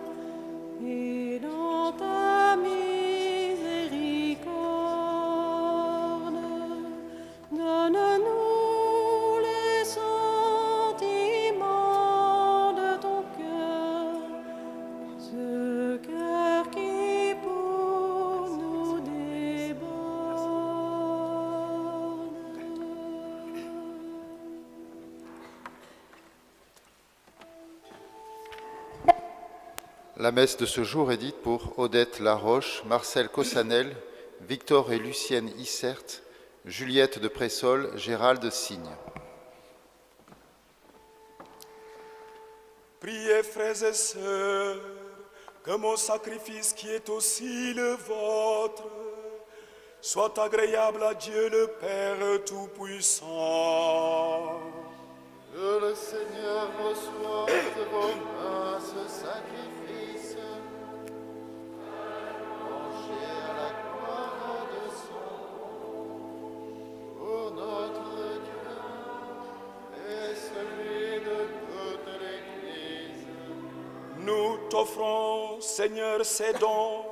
et dans ta miséricorde. Donne-nous les sentiments de ton cœur, ce cœur qui pour nous déborde. La messe de ce jour est dite pour Odette Laroche, Marcel Cossanel, Victor et Lucienne Issert, Juliette de Pressol, Gérald Signe. Priez, frères et sœurs, que mon sacrifice qui est aussi le vôtre soit agréable à Dieu le Père Tout-Puissant. Que le Seigneur reçoive de vos mains ce sacrifice, branché à la gloire de son nom, pour notre Dieu et celui de toute l'Église. Nous t'offrons, Seigneur, ces dons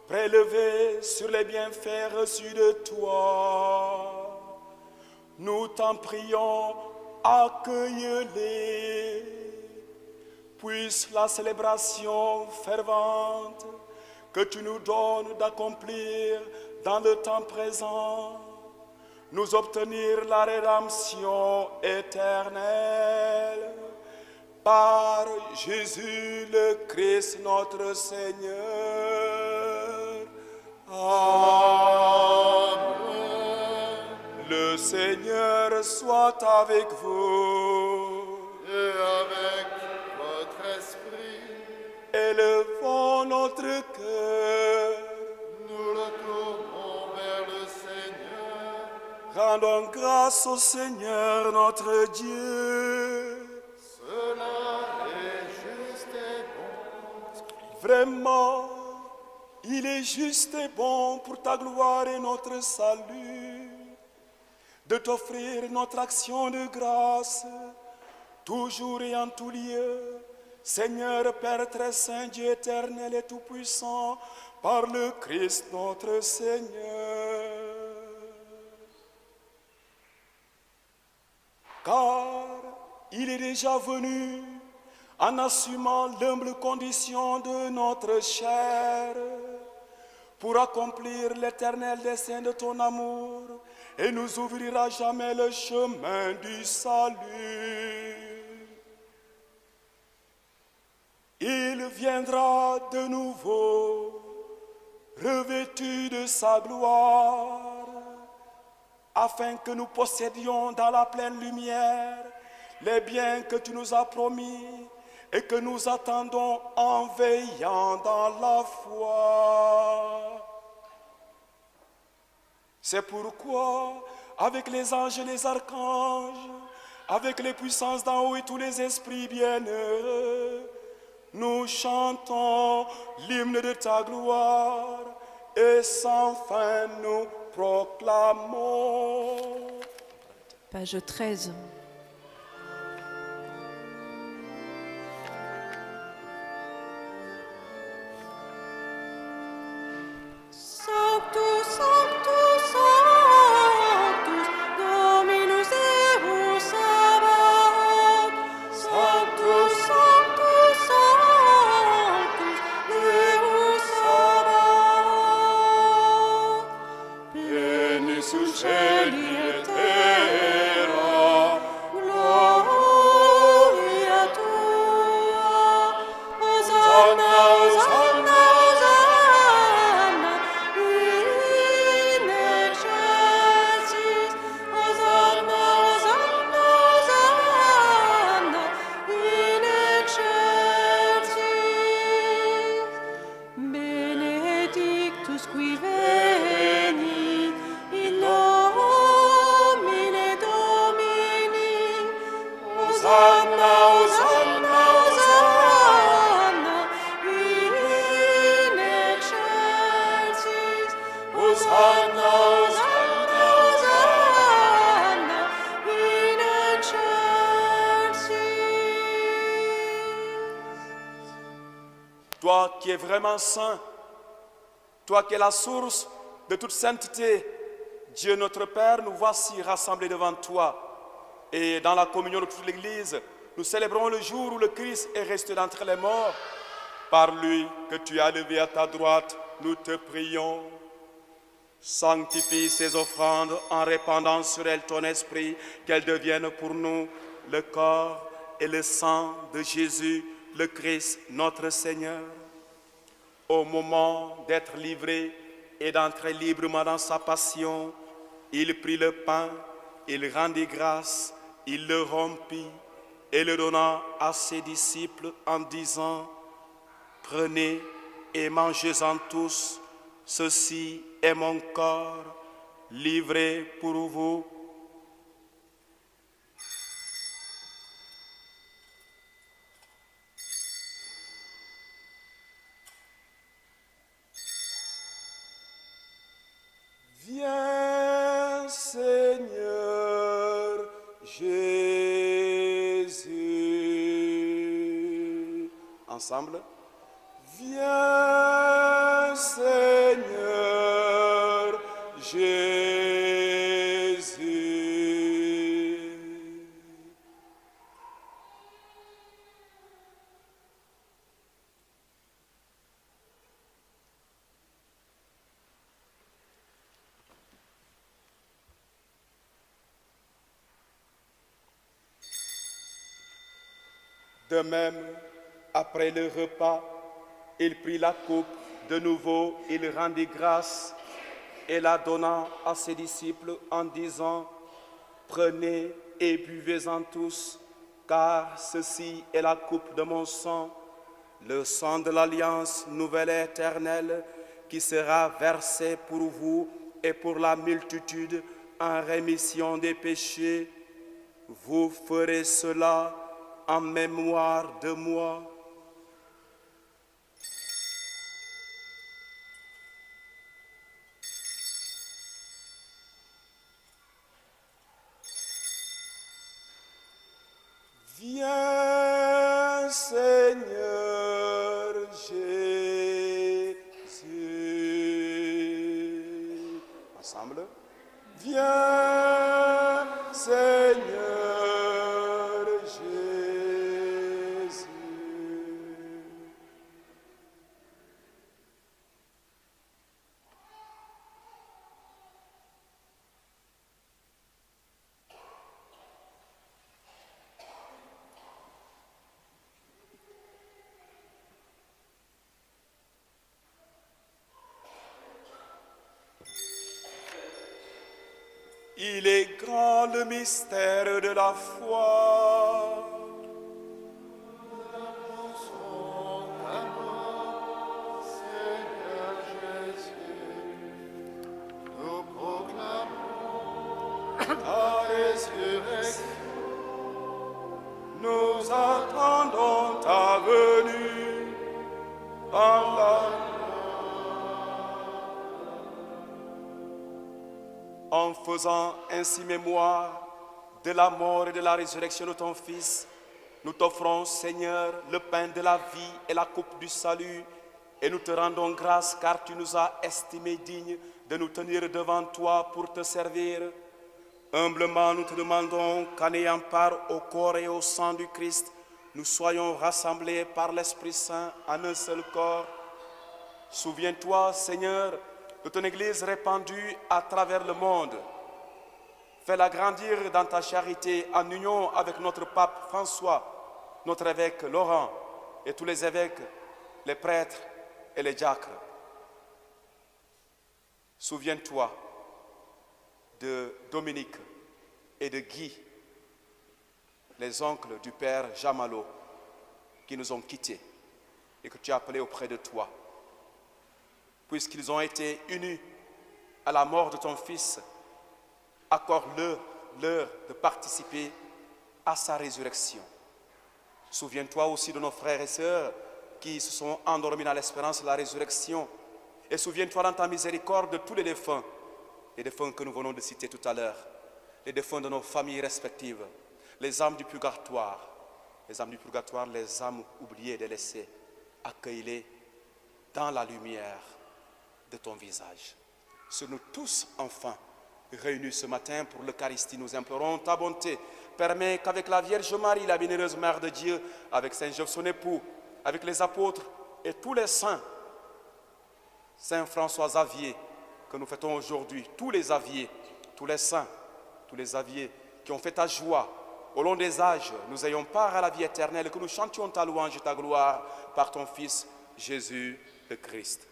prélevés sur les bienfaits reçus de toi. Nous t'en prions, accueille-les. Puisse la célébration fervente que tu nous donnes d'accomplir dans le temps présent nous obtenir la rédemption éternelle. Par Jésus le Christ notre Seigneur. Amen. Le Seigneur soit avec vous. Et avec votre esprit, Élevons notre cœur. nous le tournons vers le Seigneur. Rendons grâce au Seigneur notre Dieu. Cela est juste et bon. Vraiment, il est juste et bon pour ta gloire et notre salut de t'offrir notre action de grâce, toujours et en tout lieu, Seigneur Père très saint, Dieu éternel et tout-puissant, par le Christ notre Seigneur. Car il est déjà venu en assumant l'humble condition de notre chair pour accomplir l'éternel dessein de ton amour et nous ouvrira jamais le chemin du salut. Il viendra de nouveau, revêtu de sa gloire, afin que nous possédions dans la pleine lumière les biens que tu nous as promis et que nous attendons en veillant dans la foi. C'est pourquoi, avec les anges et les archanges, avec les puissances d'en haut et tous les esprits bienheureux, nous chantons l'hymne de ta gloire et sans fin nous proclamons. Page 13. Sanctus, Sanctus, Sanctus, Dominus Deus Sabaoth. Sanctus, Sanctus, Sanctus, Deus Sabaoth. Pleni sul cieli et terra, gloria tua. Hosanna, Hosanna, Hosanna, in excelsis. Hosanna, Hosanna, Hosanna, in excelsis. Benedictus qui venit in nomine Domini. Hosanna, Hosanna, Hosanna, in excelsis. Hosanna, Hosanna, Hosanna, in toi qui es vraiment saint, toi qui es la source de toute sainteté, Dieu notre Père, nous voici rassemblés devant toi. Et dans la communion de toute l'Église, nous célébrons le jour où le Christ est resté d'entre les morts. Par lui que tu as levé à ta droite, nous te prions. Sanctifie ces offrandes en répandant sur elles ton esprit, qu'elles deviennent pour nous le corps et le sang de Jésus, le Christ, notre Seigneur. Au moment d'être livré et d'entrer librement dans sa passion, il prit le pain, il rendit grâce, il le rompit et le donna à ses disciples en disant: prenez et mangez-en tous, ceci est mon corps livré pour vous. Viens, Seigneur Jésus. Ensemble. Viens, Seigneur Jésus. De même, après le repas, il prit la coupe, de nouveau il rendit grâce et la donna à ses disciples en disant: prenez et buvez-en tous, car ceci est la coupe de mon sang, le sang de l'alliance nouvelle et éternelle, qui sera versé pour vous et pour la multitude en rémission des péchés. Vous ferez cela en mémoire de moi. Viens, Seigneur Jésus. Ensemble. Viens, Seigneur Jésus. Il est grand le mystère de la foi. Nous proclamons ta résurrection. Nous attendons ta venue en la En faisant ainsi mémoire de la mort et de la résurrection de ton Fils, nous t'offrons, Seigneur, le pain de la vie et la coupe du salut, et nous te rendons grâce car tu nous as estimés dignes de nous tenir devant toi pour te servir. Humblement, nous te demandons qu'en ayant part au corps et au sang du Christ, nous soyons rassemblés par l'Esprit Saint en un seul corps. Souviens-toi, Seigneur, de ton Église répandue à travers le monde. Fais-la grandir dans ta charité en union avec notre pape François, notre évêque Laurent et tous les évêques, les prêtres et les diacres. Souviens-toi de Dominique et de Guy, les oncles du père Jean Malo, qui nous ont quittés et que tu as appelés auprès de toi. Puisqu'ils ont été unis à la mort de ton Fils, accorde-leur de participer à sa résurrection. Souviens-toi aussi de nos frères et sœurs qui se sont endormis dans l'espérance de la résurrection. Et souviens-toi dans ta miséricorde de tous les défunts que nous venons de citer tout à l'heure, les défunts de nos familles respectives, les âmes du purgatoire, les âmes oubliées et délaissées. Accueille-les dans la lumière de ton visage. Sur nous tous, enfin, réunis ce matin pour l'Eucharistie, nous implorons ta bonté. Permets qu'avec la Vierge Marie, la bienheureuse Mère de Dieu, avec Saint Joseph son époux, avec les apôtres et tous les saints, Saint François Xavier, que nous fêtons aujourd'hui, tous les Xaviers, tous les saints, tous les Xaviers qui ont fait ta joie au long des âges, nous ayons part à la vie éternelle, que nous chantions ta louange et ta gloire par ton Fils Jésus le Christ.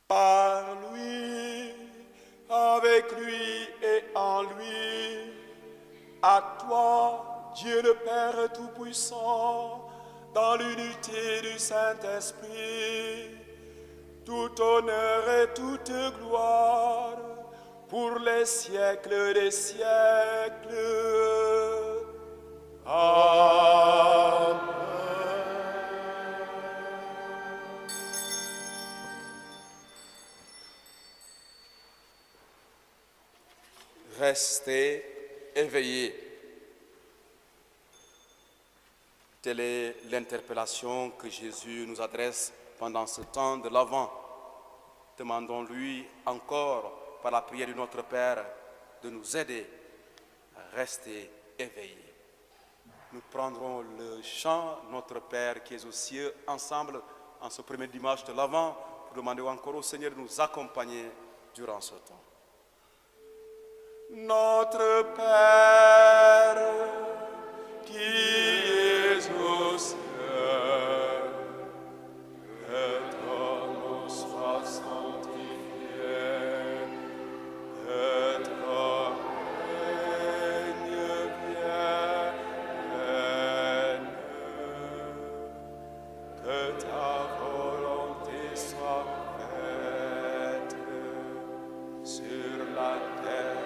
Par lui, avec lui et en lui, à toi, Dieu le Père Tout-Puissant, dans l'unité du Saint-Esprit, tout honneur et toute gloire pour les siècles des siècles. Amen. Restez éveillés. Telle est l'interpellation que Jésus nous adresse pendant ce temps de l'Avent. Demandons-lui encore, par la prière de notre Père, de nous aider à rester éveillés. Nous prendrons le chant Notre Père qui est aux cieux ensemble en ce premier dimanche de l'Avent pour demander encore au Seigneur de nous accompagner durant ce temps. Notre Père qui es aux cieux, que ton nom soit sanctifié, que ton règne vienne, que ta volonté soit faite sur la terre.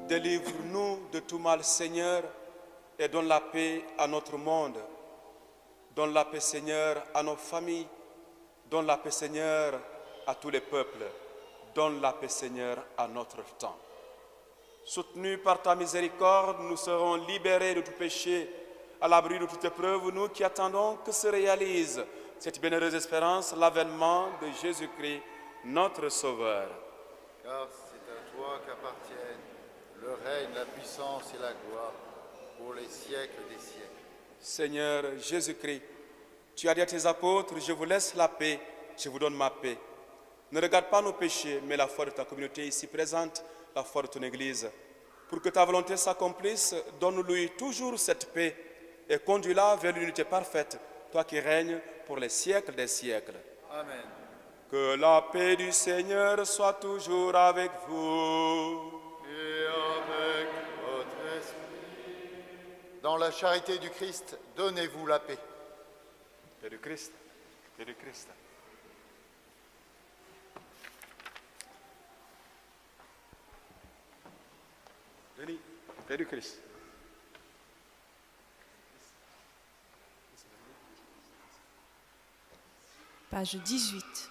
Délivre-nous de tout mal, Seigneur, et donne la paix à notre monde. Donne la paix, Seigneur, à nos familles. Donne la paix, Seigneur, à tous les peuples. Donne la paix, Seigneur, à notre temps. Soutenus par ta miséricorde, nous serons libérés de tout péché, à l'abri de toute épreuve, nous qui attendons que se réalise cette bienheureuse espérance, l'avènement de Jésus-Christ, notre Sauveur. Car c'est à toi qu'appartiennent le règne, la puissance et la gloire pour les siècles des siècles. Seigneur Jésus-Christ, tu as dit à tes apôtres, je vous laisse la paix, je vous donne ma paix. Ne regarde pas nos péchés, mais la foi de ta communauté ici présente, la foi de ton Église. Pour que ta volonté s'accomplisse, donne-lui toujours cette paix et conduis-la vers l'unité parfaite, toi qui règnes pour les siècles des siècles. Amen. Que la paix du Seigneur soit toujours avec vous. Et avec votre esprit. Dans la charité du Christ, donnez-vous la paix. Paix du Christ, paix du Christ. Denis, paix du Christ. Page 18.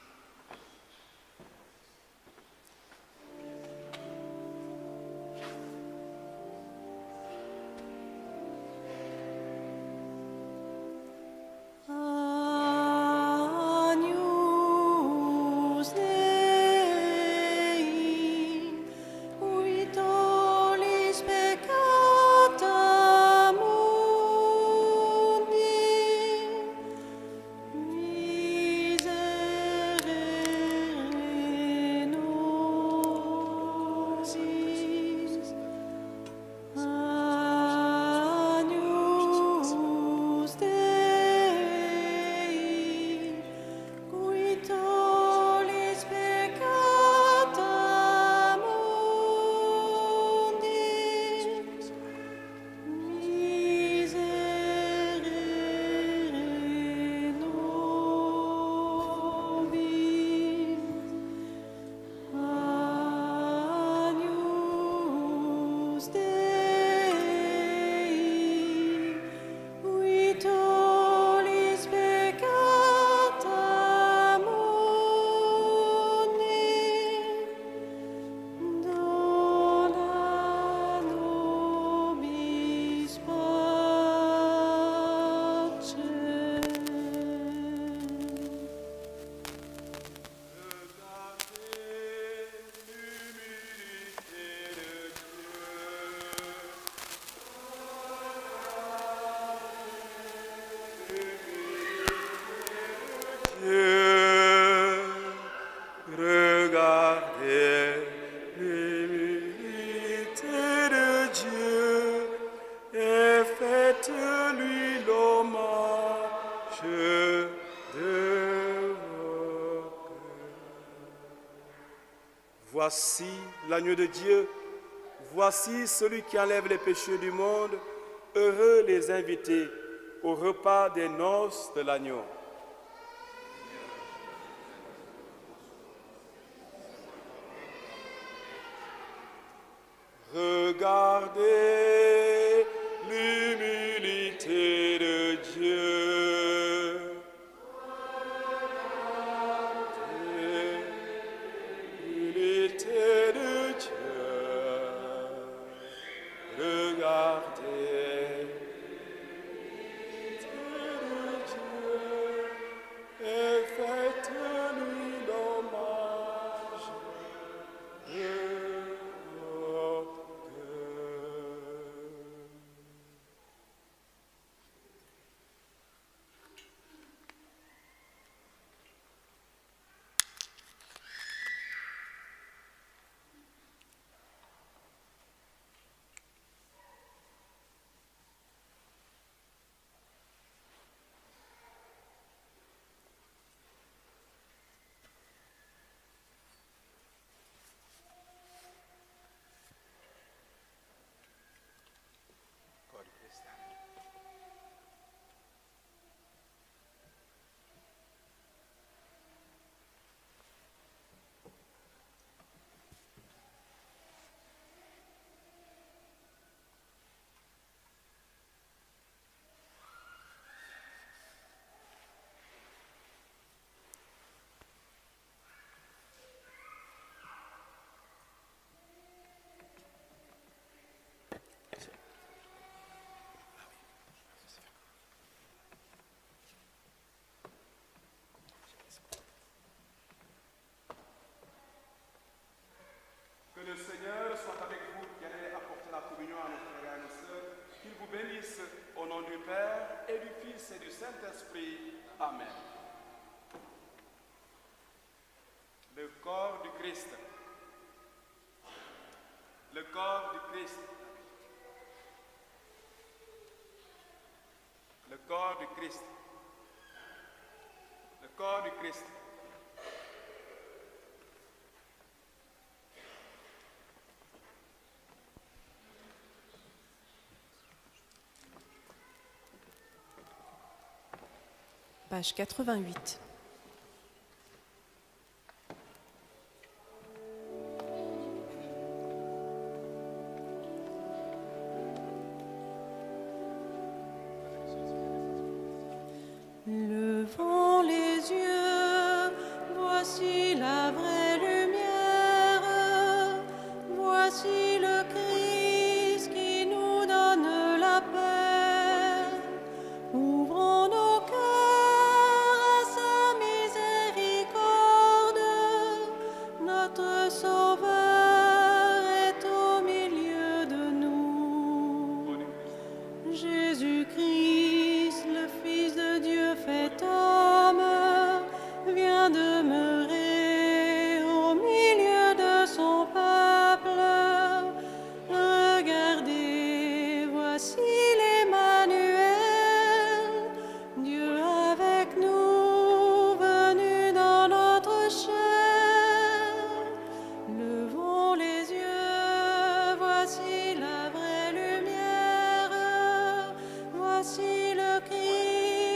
Voici l'agneau de Dieu, voici celui qui enlève les péchés du monde. Heureux les invités au repas des noces de l'agneau. Regardez l'humilité de Dieu. Regardez l'humilité de Dieu. Regardez l'humilité de Dieu et faites-lui l'hommage de notre cœur. Que le Seigneur soit avec vous, qui allez apporter la communion à nos frères et à nos sœurs, qu'il vous bénisse au nom du Père et du Fils et du Saint-Esprit. Amen. Le corps du Christ. Le corps du Christ. Le corps du Christ. Le corps du Christ. Page 88. Levons les yeux, voici la vraie lumière, voici le Christ qui nous donne la paix. Ouvrons nos cœurs à sa miséricorde, notre Sauveur est au milieu de nous. Jésus-Christ, le Fils de Dieu fait homme, vient demeurer au milieu de son peuple. Regardez, voici l'Emmanuel, Dieu avec nous, venu dans notre chair. Levons les yeux, voici la vraie lumière, voici le Christ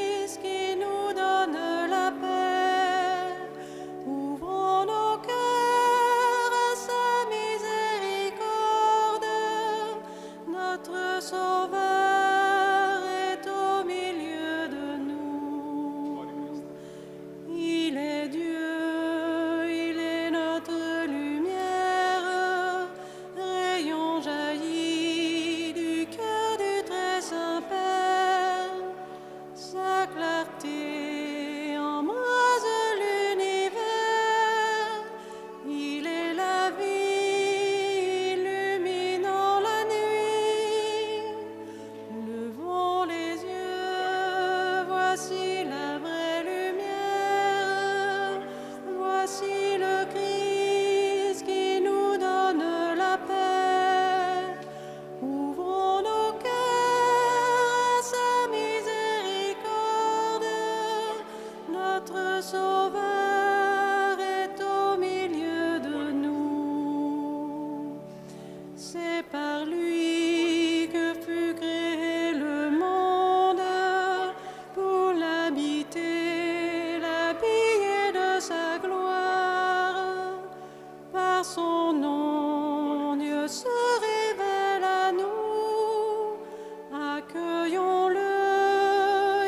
Accueillons-le,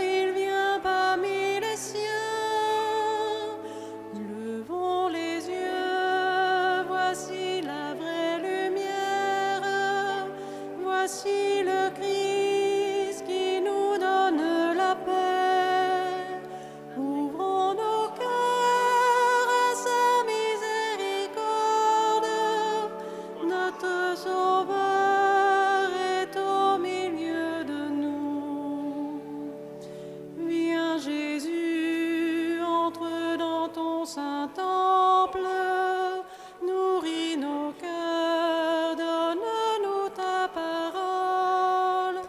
il vient parmi les siens. Levons les yeux, voici la vraie lumière. Voici le Christ qui nous donne la paix. Ouvrons nos cœurs à sa miséricorde. Notre Sauveur est au milieu de nous. Viens Jésus, entre dans ton saint temple, nourris nos cœurs, donne-nous ta parole.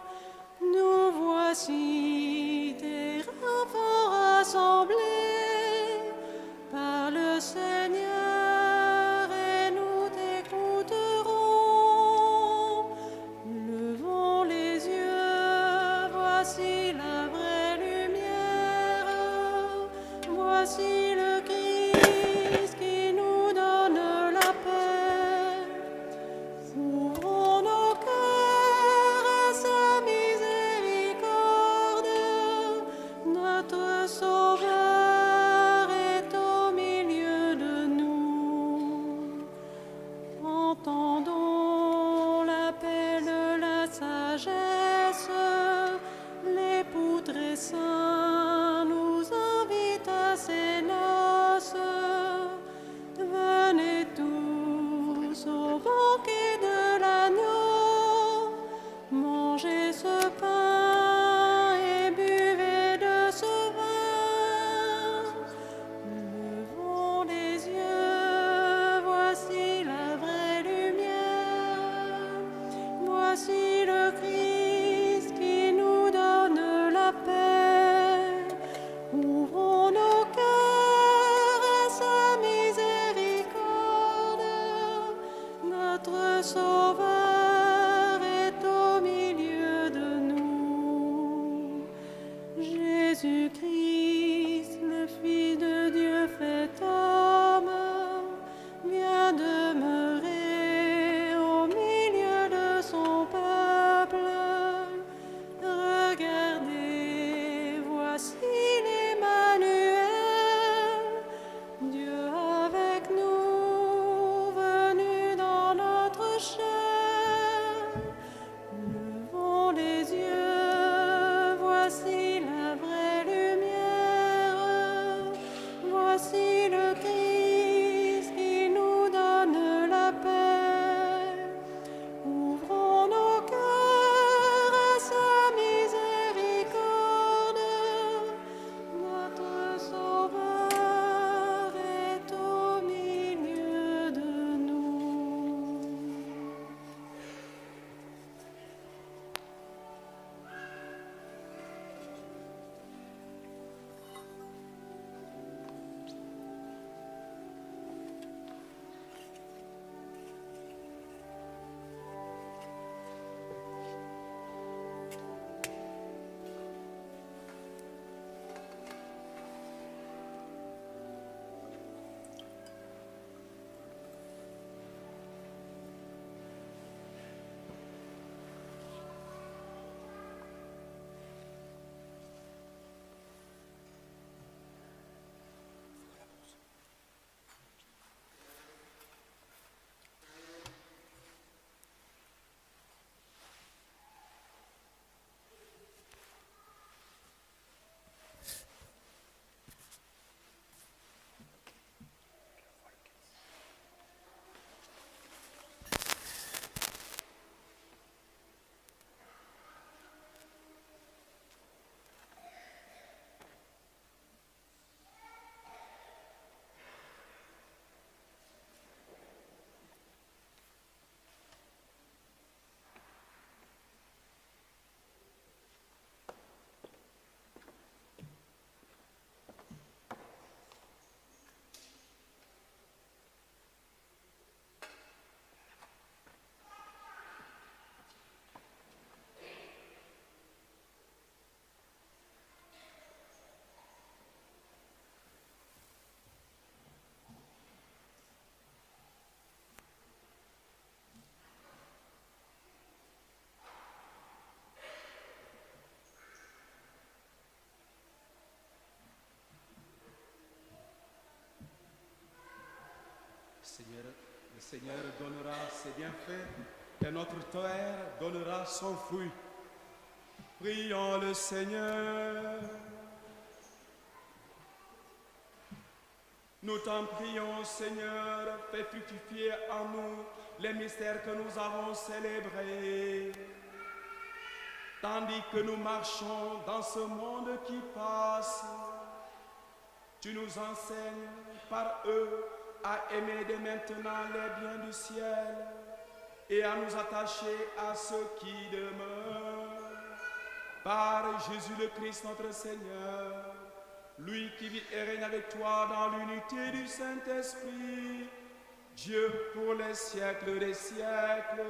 Nous voici tes enfants rassemblés par le Seigneur et nous t'écouterons. Levons les yeux, voici la vraie lumière. Voici le Christ qui nous donne la paix. Ouvrons nos cœurs à sa miséricorde. Notre Sauveur est au milieu de nous. Entendons l'appel de la sagesse. L'époux très saint nous invite à ses noces. Venez tous au banquet de l'agneau, mangez ce pain et buvez de ce vin. Levons les yeux, voici la vraie lumière. Voici le Christ qui nous donne la paix. Ouvrons nos cœurs à sa miséricorde. Notre Sauveur est au milieu de nous. Jésus-Christ, le Fils de Dieu fait homme, vient demeurer au milieu de son peuple. Regardez, voici l'Emmanuel, Dieu avec nous, venu dans notre chair. Levons les yeux, voici la vraie lumière. Le Seigneur donnera ses bienfaits et notre terre donnera son fruit. Prions le Seigneur. Nous t'en prions, Seigneur, fais fructifier en nous les mystères que nous avons célébrés. Tandis que nous marchons dans ce monde qui passe, tu nous enseignes par eux à aimer dès maintenant les biens du ciel et à nous attacher à ceux qui demeurent. Par Jésus le Christ notre Seigneur, lui qui vit et règne avec toi dans l'unité du Saint-Esprit, Dieu pour les siècles des siècles.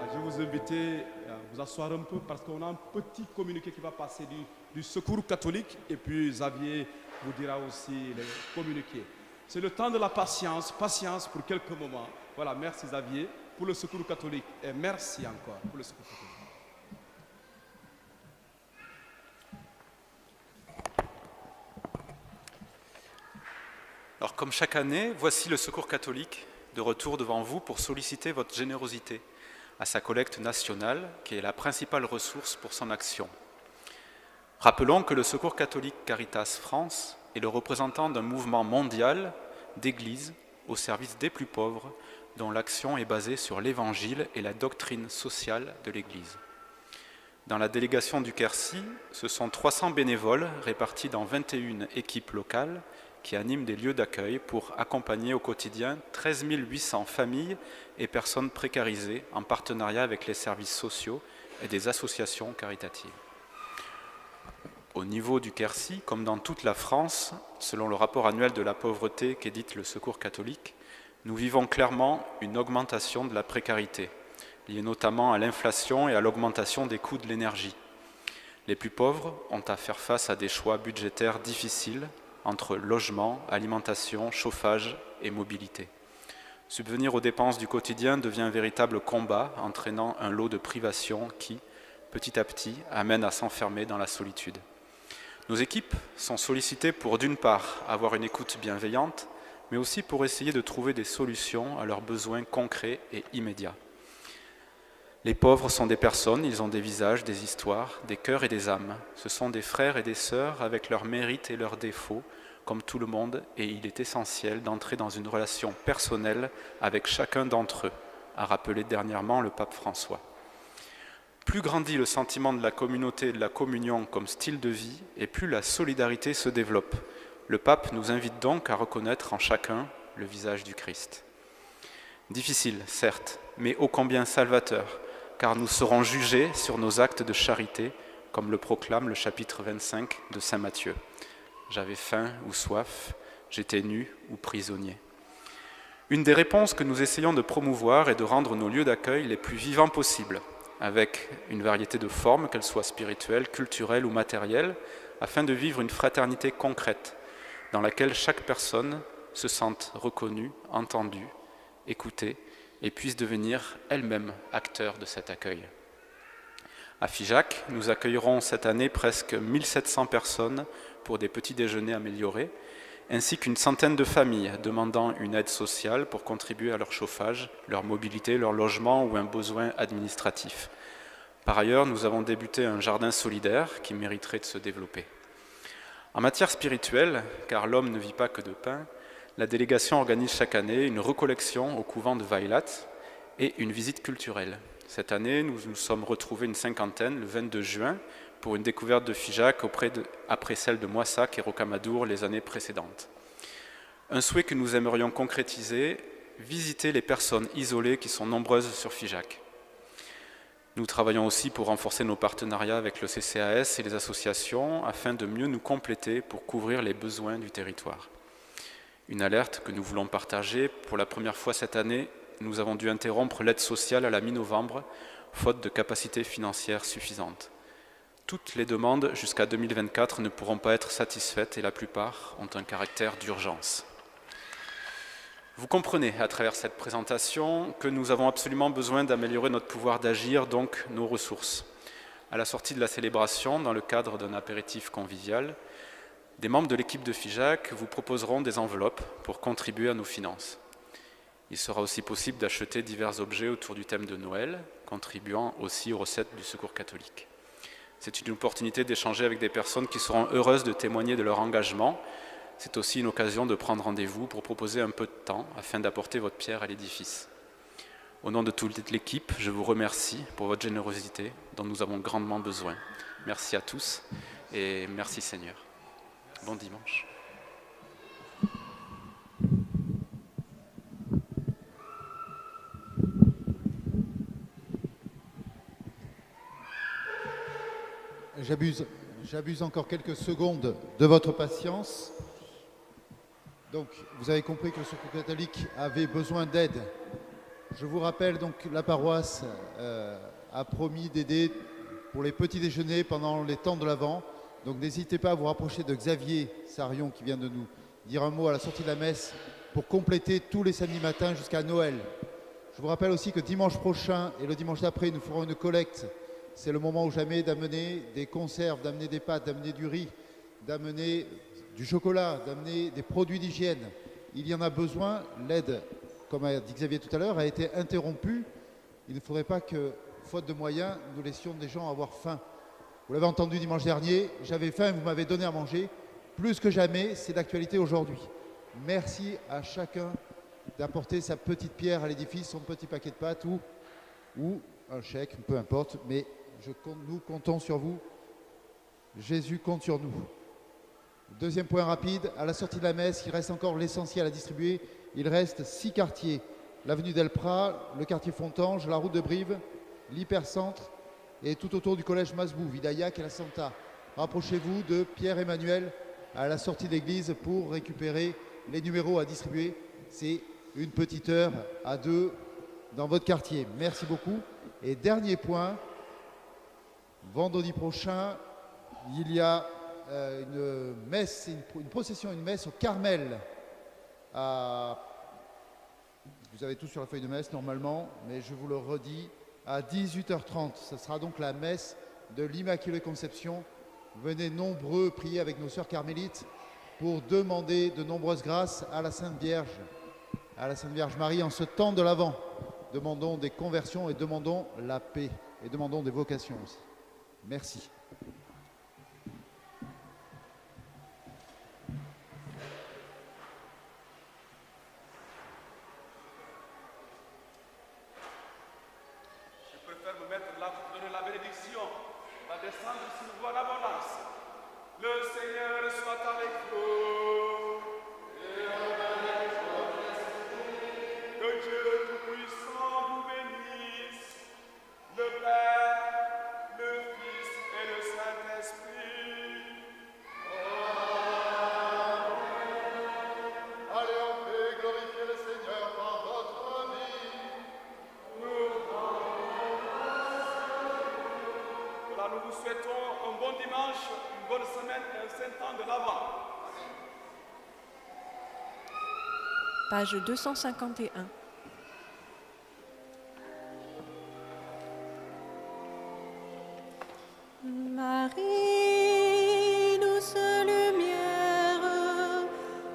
Je vais vous inviter à vous asseoir un peu parce qu'on a un petit communiqué qui va passer du Secours catholique et puis Xavier vous dira aussi les communiqués. C'est le temps de la patience, patience pour quelques moments. Voilà, merci Xavier pour le Secours catholique et merci encore pour le Secours catholique. Alors comme chaque année, voici le Secours catholique de retour devant vous pour solliciter votre générosité à sa collecte nationale, qui est la principale ressource pour son action. Rappelons que le Secours catholique Caritas France est le représentant d'un mouvement mondial d'églises au service des plus pauvres, dont l'action est basée sur l'Évangile et la doctrine sociale de l'Église. Dans la délégation du Quercy, ce sont 300 bénévoles répartis dans 21 équipes locales qui animent des lieux d'accueil pour accompagner au quotidien 13 800 familles et personnes précarisées en partenariat avec les services sociaux et des associations caritatives. Au niveau du Quercy, comme dans toute la France, selon le rapport annuel de la pauvreté qu'édite le Secours catholique, nous vivons clairement une augmentation de la précarité, liée notamment à l'inflation et à l'augmentation des coûts de l'énergie. Les plus pauvres ont à faire face à des choix budgétaires difficiles entre logement, alimentation, chauffage et mobilité. Subvenir aux dépenses du quotidien devient un véritable combat, entraînant un lot de privations qui, petit à petit, amène à s'enfermer dans la solitude. Nos équipes sont sollicitées pour, d'une part, avoir une écoute bienveillante, mais aussi pour essayer de trouver des solutions à leurs besoins concrets et immédiats. Les pauvres sont des personnes, ils ont des visages, des histoires, des cœurs et des âmes. Ce sont des frères et des sœurs avec leurs mérites et leurs défauts, comme tout le monde, et il est essentiel d'entrer dans une relation personnelle avec chacun d'entre eux, a rappelé dernièrement le pape François. Plus grandit le sentiment de la communauté et de la communion comme style de vie, et plus la solidarité se développe. Le pape nous invite donc à reconnaître en chacun le visage du Christ. Difficile, certes, mais ô combien salvateur, car nous serons jugés sur nos actes de charité, comme le proclame le chapitre 25 de saint Matthieu. J'avais faim ou soif, j'étais nu ou prisonnier. Une des réponses que nous essayons de promouvoir est de rendre nos lieux d'accueil les plus vivants possibles, avec une variété de formes, qu'elles soient spirituelles, culturelles ou matérielles, afin de vivre une fraternité concrète, dans laquelle chaque personne se sente reconnue, entendue, écoutée, et puisse devenir elle-même acteur de cet accueil. À Figeac, nous accueillerons cette année presque 1700 personnes pour des petits déjeuners améliorés, ainsi qu'une centaine de familles demandant une aide sociale pour contribuer à leur chauffage, leur mobilité, leur logement ou un besoin administratif. Par ailleurs, nous avons débuté un jardin solidaire qui mériterait de se développer. En matière spirituelle, car l'homme ne vit pas que de pain, la délégation organise chaque année une recollection au couvent de Weilat et une visite culturelle. Cette année, nous nous sommes retrouvés une cinquantaine le 22 juin pour une découverte de Figeac après celle de Moissac et Rocamadour les années précédentes. Un souhait que nous aimerions concrétiser, visiter les personnes isolées qui sont nombreuses sur Figeac. Nous travaillons aussi pour renforcer nos partenariats avec le CCAS et les associations afin de mieux nous compléter pour couvrir les besoins du territoire. Une alerte que nous voulons partager. Pour la première fois cette année, nous avons dû interrompre l'aide sociale à la mi-novembre, faute de capacité financière suffisante. Toutes les demandes jusqu'à 2024 ne pourront pas être satisfaites et la plupart ont un caractère d'urgence. Vous comprenez à travers cette présentation que nous avons absolument besoin d'améliorer notre pouvoir d'agir, donc nos ressources. À la sortie de la célébration, dans le cadre d'un apéritif convivial, Des membres de l'équipe de FIJAC vous proposeront des enveloppes pour contribuer à nos finances. Il sera aussi possible d'acheter divers objets autour du thème de Noël, contribuant aussi aux recettes du Secours catholique. C'est une opportunité d'échanger avec des personnes qui seront heureuses de témoigner de leur engagement. C'est aussi une occasion de prendre rendez-vous pour proposer un peu de temps afin d'apporter votre pierre à l'édifice. Au nom de toute l'équipe, je vous remercie pour votre générosité dont nous avons grandement besoin. Merci à tous et merci Seigneur. Bon dimanche. J'abuse encore quelques secondes de votre patience. Donc, vous avez compris que le Secours catholique avait besoin d'aide. Je vous rappelle donc que la paroisse a promis d'aider pour les petits déjeuners pendant les temps de l'Avent. Donc, n'hésitez pas à vous rapprocher de Xavier Sarion qui vient de nous dire un mot à la sortie de la messe pour compléter tous les samedis matins jusqu'à Noël. Je vous rappelle aussi que dimanche prochain et le dimanche d'après, nous ferons une collecte. C'est le moment ou jamais d'amener des conserves, d'amener des pâtes, d'amener du riz, d'amener du chocolat, d'amener des produits d'hygiène. Il y en a besoin. L'aide, comme a dit Xavier tout à l'heure, a été interrompue. Il ne faudrait pas que, faute de moyens, nous laissions des gens avoir faim. Vous l'avez entendu dimanche dernier, j'avais faim, vous m'avez donné à manger. Plus que jamais, c'est d'actualité aujourd'hui. Merci à chacun d'apporter sa petite pierre à l'édifice, son petit paquet de pâtes ou un chèque, peu importe, mais nous comptons sur vous. Jésus compte sur nous. Deuxième point rapide, à la sortie de la messe, il reste encore l'essentiel à distribuer. Il reste 6 quartiers. L'avenue d'Elpra, le quartier Fontange, la route de Brive, l'hypercentre et tout autour du collège Masbou, Vidaillac et la Santa. Rapprochez-vous de Pierre-Emmanuel à la sortie d'église pour récupérer les numéros à distribuer. C'est une petite heure à 2 dans votre quartier. Merci beaucoup. Et dernier point, vendredi prochain, il y a une messe, une procession, une messe au Carmel. Vous avez tout sur la feuille de messe normalement, mais je vous le redis, à 18h30. Ce sera donc la messe de l'Immaculée Conception. Venez nombreux prier avec nos sœurs carmélites pour demander de nombreuses grâces à la Sainte Vierge Marie en ce temps de l'Avent. Demandons des conversions et demandons la paix et demandons des vocations aussi. Merci. Je préfère me mettre là pour donner la bénédiction. Va descendre sur vous en abondance. Le Seigneur soit avec vous. Que Dieu Tout-Puissant vous bénisse, le Père, le Fils et le Saint-Esprit. Allez en paix, glorifiez le Seigneur par votre vie. Voilà, nous vous souhaitons un bon dimanche, une bonne semaine et un saint temps de l'Avent. Page 251. Marie, douce lumière,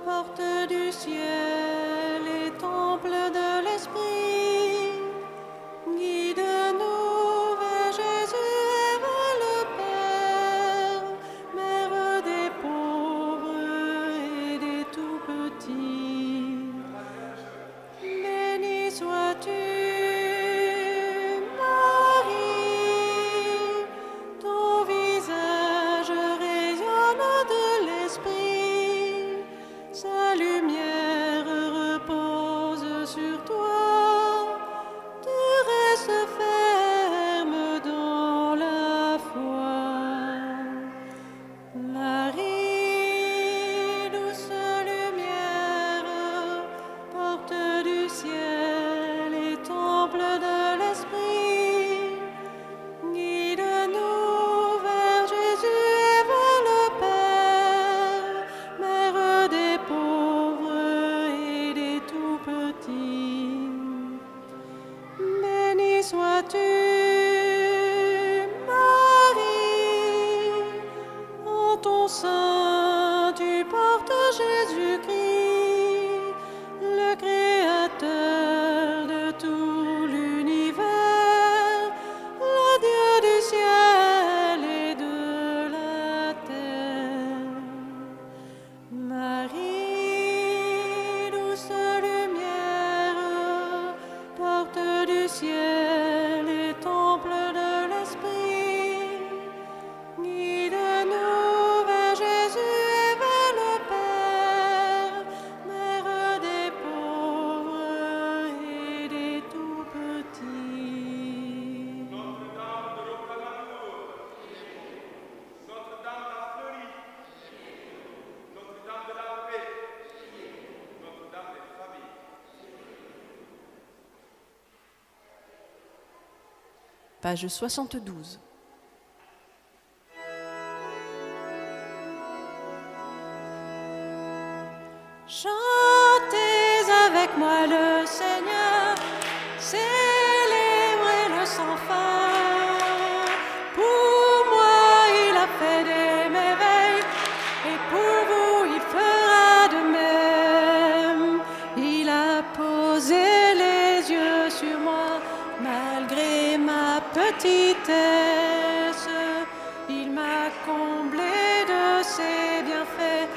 porte du ciel et temple de l'Esprit, guide-nous vers Jésus et vers le Père, mère des pauvres et des tout-petits. Béni sois-tu, Marie, ton visage rayonne de l'Esprit, sa lumière repose sur toi, tu restes ferme dans la foi. Marie, douce lumière, porte du ciel et temple de l'Esprit, guide-nous vers Jésus et vers le Père, mère des pauvres et des tout-petits. Béni sois-tu, Marie, en ton sein tu page 72. Chantez avec moi le Seigneur, célébrez le sans fin. Pour moi il a fait des merveilles, et pour vous il fera de même. Il a posé les yeux sur moi, malgré ma petitesse. Il m'a comblé de ses bienfaits.